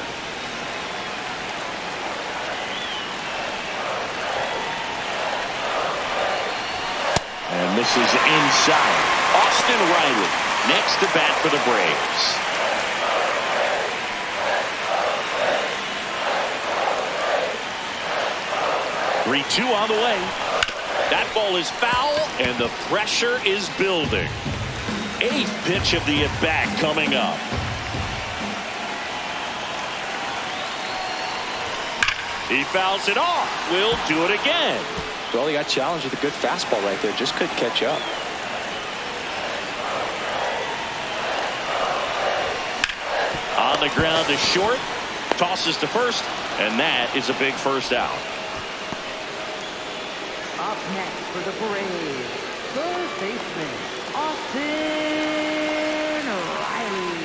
And this is inside. Austin Riley next to bat for the Braves. Three-two on the way. That ball is foul, and the pressure is building. Eighth pitch of the at-bat coming up. He fouls it off. Will do it again. Well, he got challenged with a good fastball right there. Just couldn't catch up. On the ground to short. Tosses to first. And that is a big first out. up next for the Braves, third baseman, Austin Riley.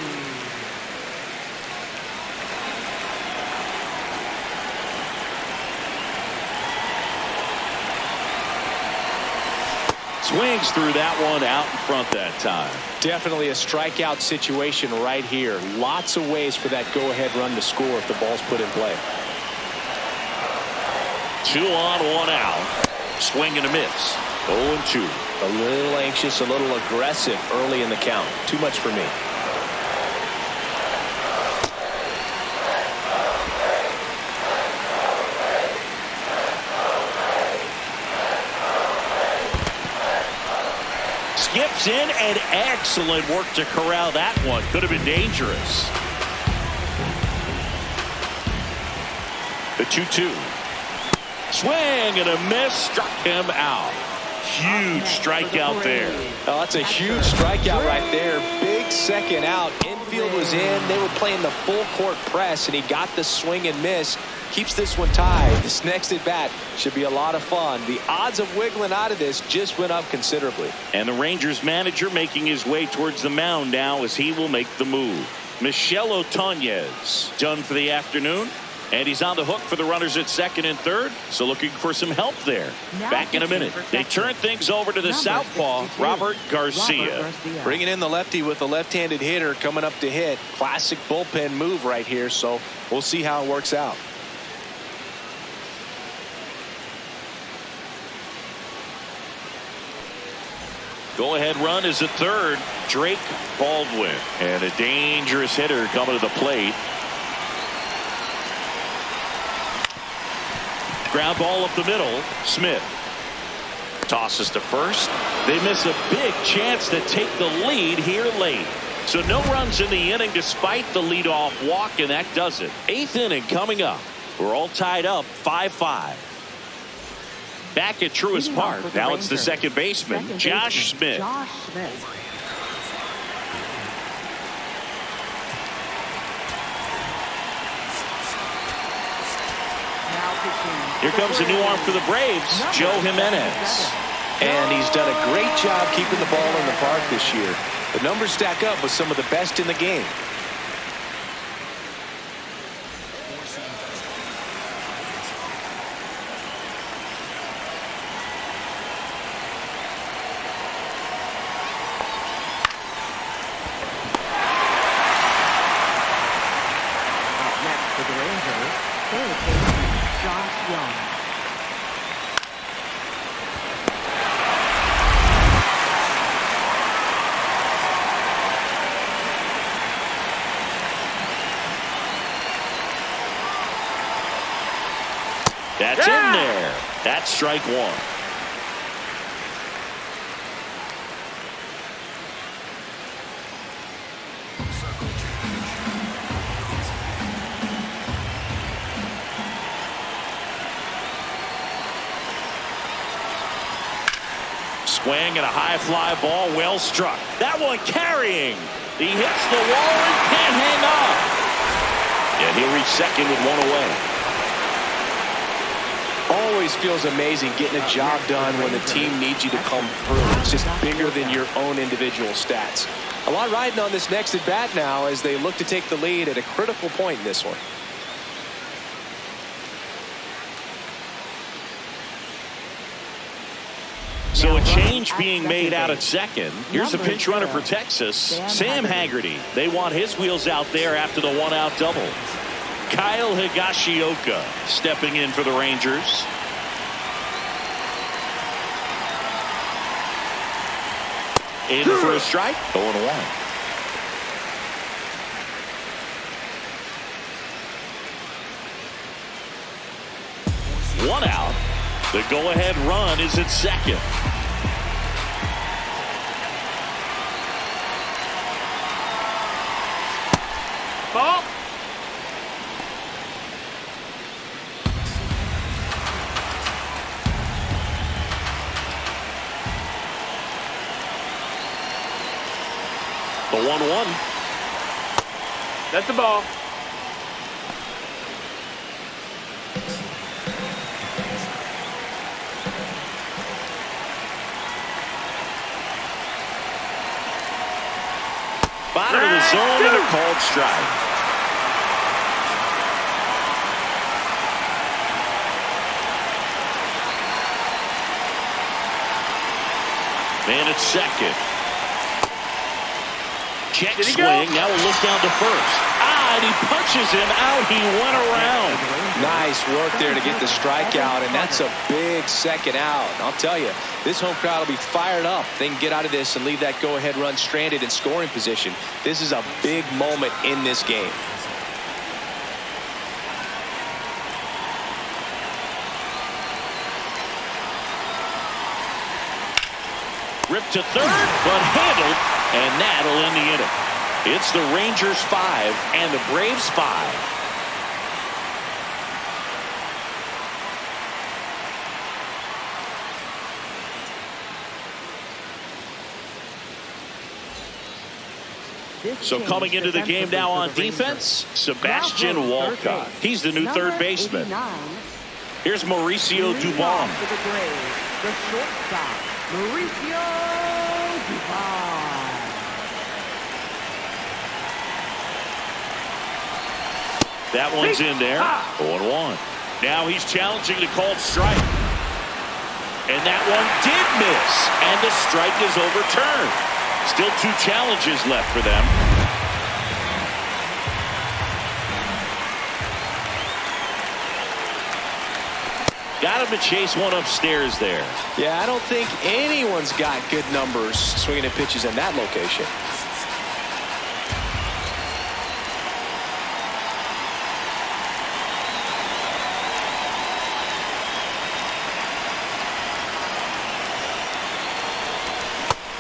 Swings through that one, out in front that time. Definitely a strikeout situation right here. Lots of ways for that go-ahead run to score if the ball's put in play. 2 on, 1 out. Swing and a miss. 0-2. A little anxious, a little aggressive early in the count. Too much for me. Skips in, and excellent work to corral that one. Could have been dangerous. The 2-2. Swing and a miss. Struck him out. Huge strikeout there. Oh, that's a huge strikeout right there. Big second out. Infield was in. They were playing the full court press, and he got the swing and miss. Keeps this one tied. This next at bat should be a lot of fun. The odds of wiggling out of this just went up considerably. And the Rangers manager making his way towards the mound now as he will make the move. Michel Otonez done for the afternoon. And he's on the hook for the runners at second and third. So looking for some help there. Back in a minute. They turn things over to the southpaw, Robert Garcia. Bringing in the lefty with a left-handed hitter coming up to hit. Classic bullpen move right here. So we'll see how it works out. Go-ahead run is at third. Drake Baldwin. And a dangerous hitter coming to the plate. Ground ball up the middle. Smith tosses to first. They miss a big chance to take the lead here late. So no runs in the inning despite the leadoff walk, and that does it. Eighth inning coming up. We're all tied up 5-5. Back at Truist Park. Now it's the second baseman, Josh Smith. Here comes a new arm for the Braves, Joe Jimenez. And he's done a great job keeping the ball in the park this year. The numbers stack up with some of the best in the game. That's in there. That's strike one. Swing and a high fly ball, well struck. That one carrying. He hits the wall and can't hang on. And he'll reach second with one away. Always feels amazing getting a job done when the team needs you to come through. It's just bigger than your own individual stats. A lot riding on this next at bat now as they look to take the lead at a critical point in this one. So a change being made out at second. Here's a pinch runner for Texas, Sam Haggerty. They want his wheels out there after the one-out double. Kyle Higashioka stepping in for the Rangers. In for a strike. 0-1. One out. The go-ahead run is at second. Ball. The 1-1. That's the ball. Bottom of the zone and a called strike. Man at second. Check swing. Now we'll look down to first. side. He punches him out. He went around. Nice work there to get the strikeout, and that's a big second out. I'll tell you, this home crowd will be fired up. They can get out of this and leave that go-ahead run stranded in scoring position. This is a big moment in this game. Ripped to third, but handled, and that'll end the inning. It's the Rangers 5 and the Braves 5. So coming into the game now on defense, Sebastian Walcott. He's the new third baseman. Here's Mauricio Dubon. The shortstop, Mauricio Dubon. That one's in there. 0-1. Now he's challenging the called strike. And that one did miss. And the strike is overturned. Still 2 challenges left for them. Got him to chase one upstairs there. Yeah, I don't think anyone's got good numbers swinging at pitches in that location.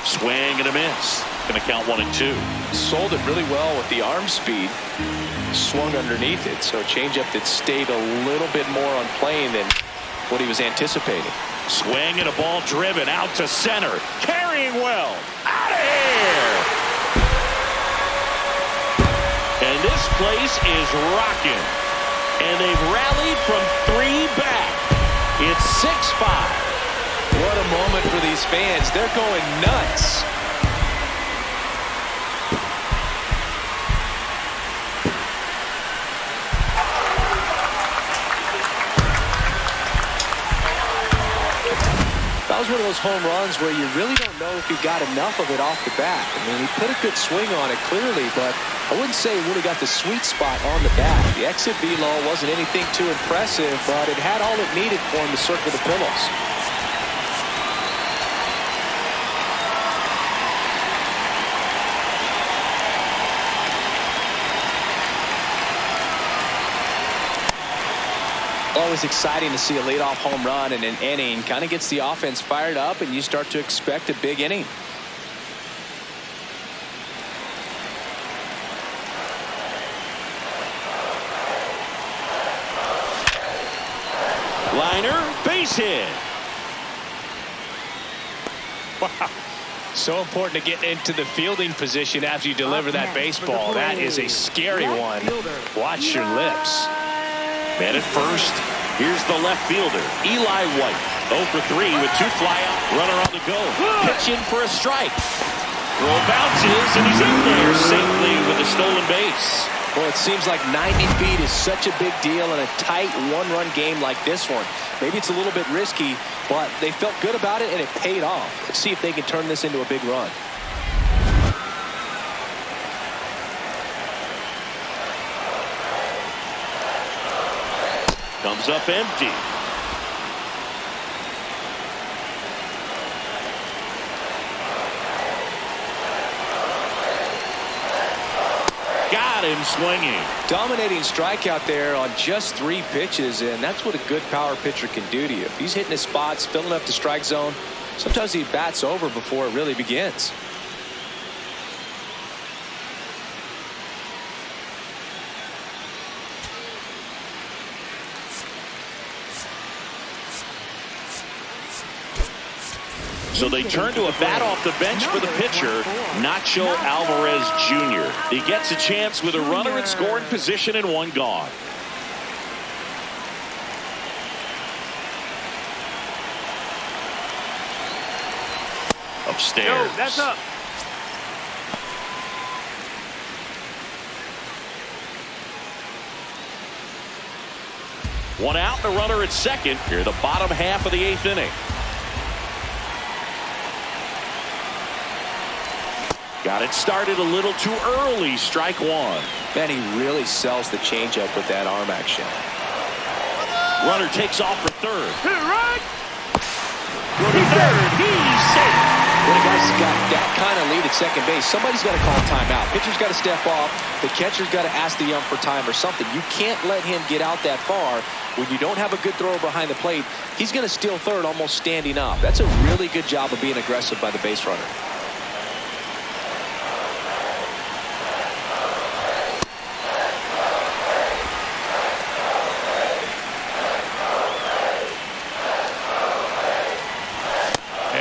Swing and a miss. Going to count 1-2. Sold it really well with the arm speed. Swung underneath it. So a changeup that stayed a little bit more on plane than what he was anticipating. Swing and a ball driven out to center. Carrying well. Out of here. And this place is rocking. And they've rallied from 3 back. It's 6-5. What a moment for these fans. They're going nuts. That was one of those home runs where you really don't know if he got enough of it off the bat. I mean, he put a good swing on it clearly, but I wouldn't say he really got the sweet spot on the bat. The exit velo wasn't anything too impressive, but it had all it needed for him to circle the pillows. Always exciting to see a leadoff home run in an inning. Kind of gets the offense fired up, and you start to expect a big inning. Liner, base hit. Wow. So important to get into the fielding position after you deliver that baseball. That is a scary one. Watch your lips. Man at first. Here's the left fielder, Eli White. 0 for 3 with 2 fly out. Runner on the go. Pitch in for a strike. Throw bounces, and he's in there safely with a stolen base. Well, it seems like 90 feet is such a big deal in a tight one-run game like this one. Maybe it's a little bit risky, but they felt good about it, and it paid off. Let's see if they can turn this into a big run. Comes up empty. Got him swinging. Dominating strikeout there on just 3 pitches, and that's what a good power pitcher can do to you. If he's hitting his spots, filling up the strike zone, sometimes he bats over before it really begins. So they turn to a bat off the bench for the pitcher, Nacho Alvarez Jr. He gets a chance with a runner in scoring position and 1 gone. Upstairs. Yo, that's up. One out, the runner at second. Here, the bottom half of the 8th inning. Got it started a little too early. Strike one. Man, he really sells the changeup with that arm action. Runner takes off for third. Right. He's third. He's safe. When a guy's got that kind of lead at second base, somebody's got to call timeout. Pitcher's got to step off. The catcher's got to ask the ump for time or something. You can't let him get out that far. When you don't have a good thrower behind the plate, he's going to steal third almost standing up. That's a really good job of being aggressive by the base runner.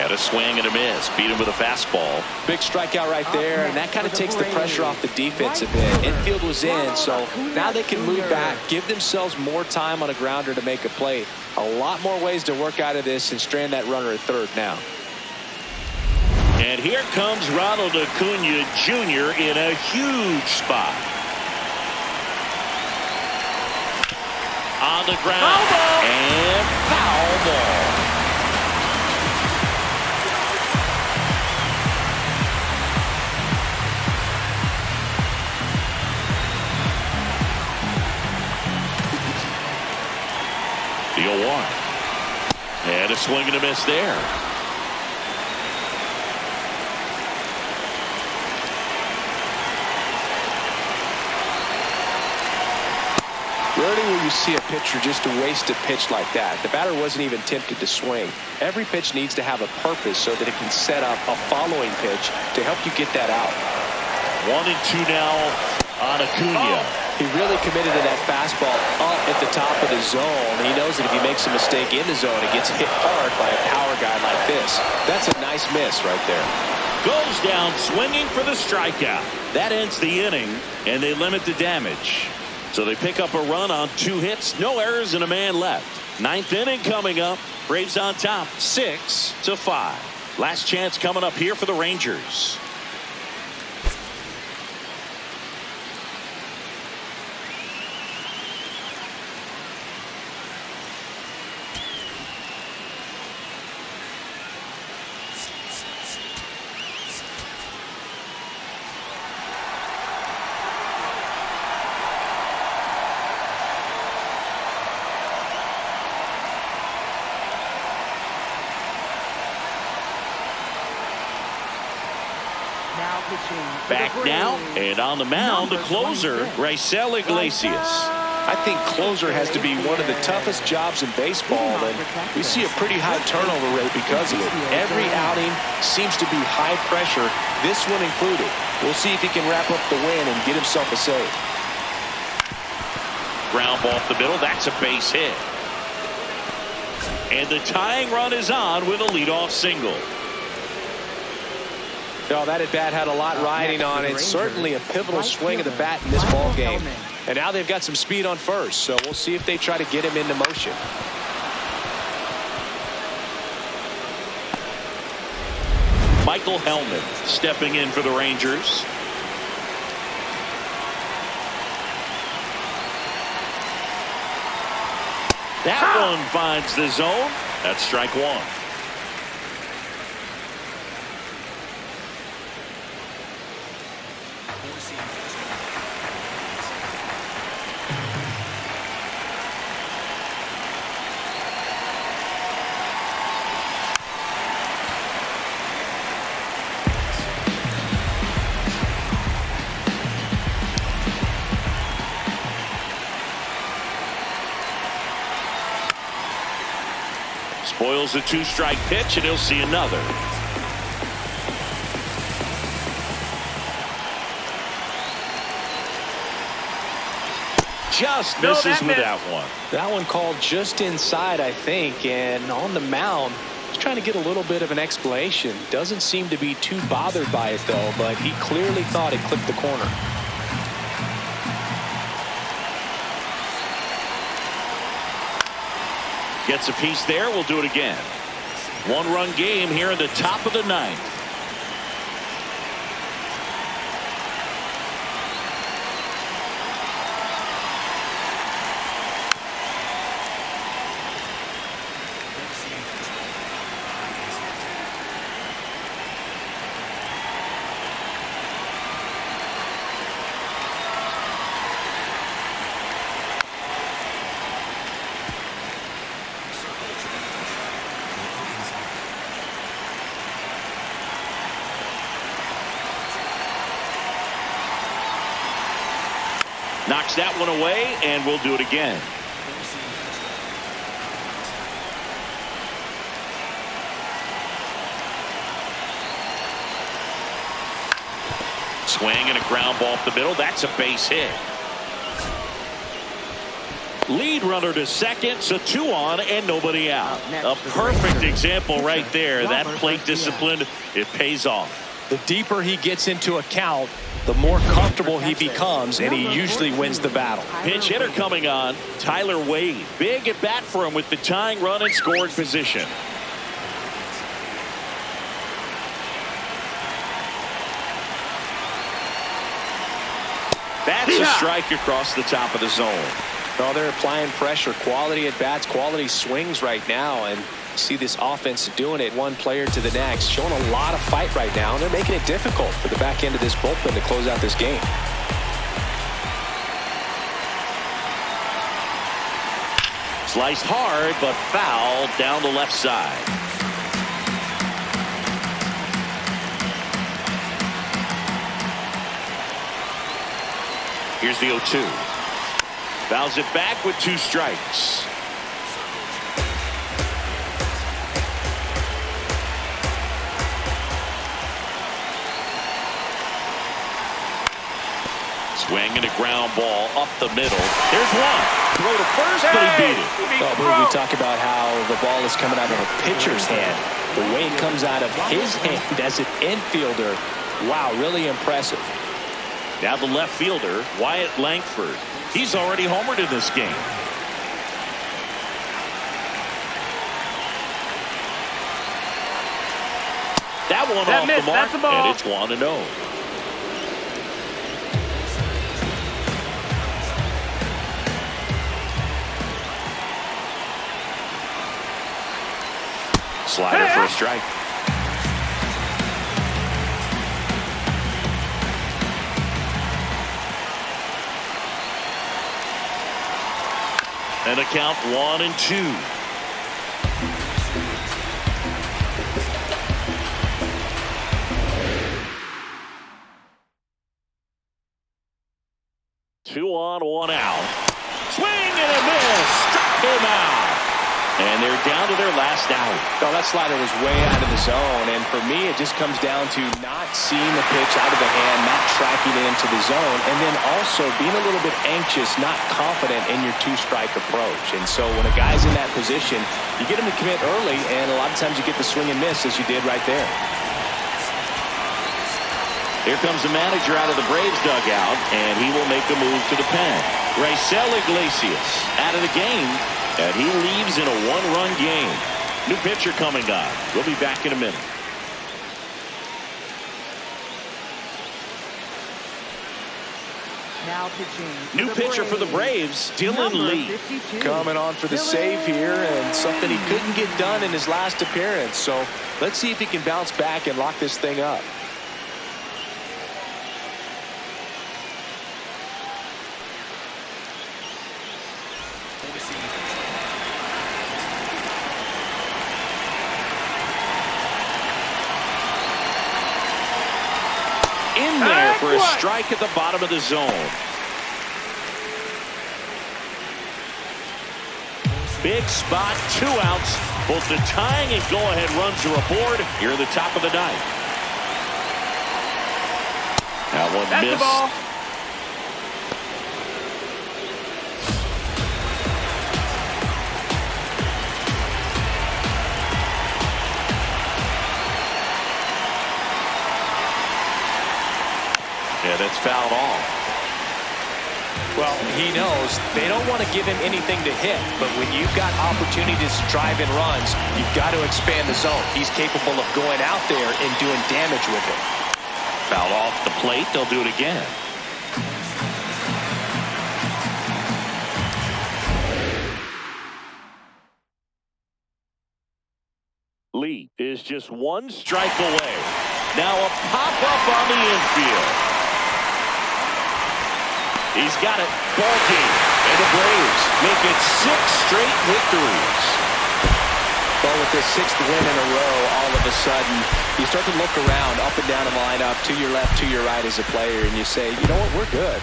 A swing and a miss. Beat him with a fastball. Big strikeout right there, and that kind of takes the pressure off the defense a bit. Infield was in, so now they can move back, give themselves more time on a grounder to make a play. A lot more ways to work out of this and strand that runner at third now. And here comes Ronald Acuna Jr. in a huge spot. On the ground. And foul ball. The 0-1. And a swing and a miss there. Rarely will you see a pitcher just waste a pitch like that. The batter wasn't even tempted to swing. Every pitch needs to have a purpose so that it can set up a following pitch to help you get that out. 1-2 now on Acuna. He really committed to that fastball up at the top of the zone. He knows that if he makes a mistake in the zone, it gets hit hard by a power guy like this. That's a nice miss right there. Goes down swinging for the strikeout. That ends the inning, and they limit the damage. So they pick up a run on 2 hits, no errors, and a man left. 9th inning coming up. Braves on top, 6-5. Last chance coming up here for the Rangers. Back now, and on the mound, the closer, Raisel Iglesias. I think closer has to be one of the toughest jobs in baseball, and we see a pretty high turnover rate because of it. Every outing seems to be high pressure, this one included. We'll see if he can wrap up the win and get himself a save. Ground ball up the middle, that's a base hit. And the tying run is on with a leadoff single. No, that at bat had a lot riding on it. Certainly a pivotal swing of the bat in this ball game. And now they've got some speed on first, so we'll see if they try to get him into motion. Michael Hellman stepping in for the Rangers. That one finds the zone. That's strike one. Spoils a 2-strike pitch, and he'll see another. Just misses with that one. That one called just inside, I think, and on the mound, he's trying to get a little bit of an explanation. Doesn't seem to be too bothered by it, though, but he clearly thought it clipped the corner. Gets a piece there. We'll do it again. 1-run game here in the top of the 9th. Knocks that one away, and we'll do it again. Swing and a ground ball up the middle. That's a base hit. Lead runner to second, so 2 on and nobody out. A perfect example right there. That plate discipline, it pays off. The deeper he gets into a count, the more comfortable he becomes, and he usually wins the battle. Pinch hitter coming on, Tyler Wade. Big at bat for him with the tying run in scoring position. That's a strike across the top of the zone. Oh, they're applying pressure, quality at bats, quality swings right now, and see this offense doing it one player to the next, showing a lot of fight right now, and they're making it difficult for the back end of this bullpen to close out this game. Sliced hard, but foul down the left side. Here's the 0-2. Fouls it back with 2 strikes. Swing and a ground ball up the middle. There's one. Throw to first, but he beat it. We talk about how the ball is coming out of a pitcher's hand. The way it comes out of his hand as an infielder, wow, really impressive. Now the left fielder, Wyatt Langford. He's already homered in this game. That one off the mark, and it's 1-0. Slider for a strike. And a count 1-2. Two on, 1 out. Swing and a miss. Struck him out. And they're down to their last out. Oh, that slider was way out of the zone, and for me it just comes down to not seeing the pitch out of the hand, not tracking it into the zone, and then also being a little bit anxious, not confident in your 2-strike approach. And so when a guy's in that position, you get him to commit early, and a lot of times you get the swing and miss as you did right there. Here comes the manager out of the Braves dugout, and he will make a move to the pen. Raisel Iglesias out of the game, and he leaves in a 1-run game. New pitcher coming on. We'll be back in a minute. Now pitching. New pitcher for the Braves, Dylan Lee. 52. Coming on for the save here, and something he couldn't get done in his last appearance. So let's see if he can bounce back and lock this thing up. In there for a strike at the bottom of the zone. Big spot, 2 outs. Both the tying and go-ahead runs are aboard here at the top of the 9th. That one That's missed. the ball. Yeah, that's fouled off. Well, he knows they don't want to give him anything to hit, but when you've got opportunities to drive in runs, you've got to expand the zone. He's capable of going out there and doing damage with it. Foul off the plate. They'll do it again. Lee is just 1 strike away. Now a pop-up on the infield. He's got it. Ball game. And the Braves make it 6 straight victories. Well, with this 6th win in a row, all of a sudden, you start to look around, up and down the lineup, to your left, to your right as a player, and you say, you know what, we're good.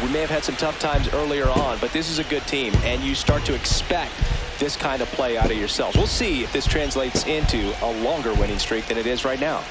We may have had some tough times earlier on, but this is a good team, and you start to expect this kind of play out of yourselves. We'll see if this translates into a longer winning streak than it is right now.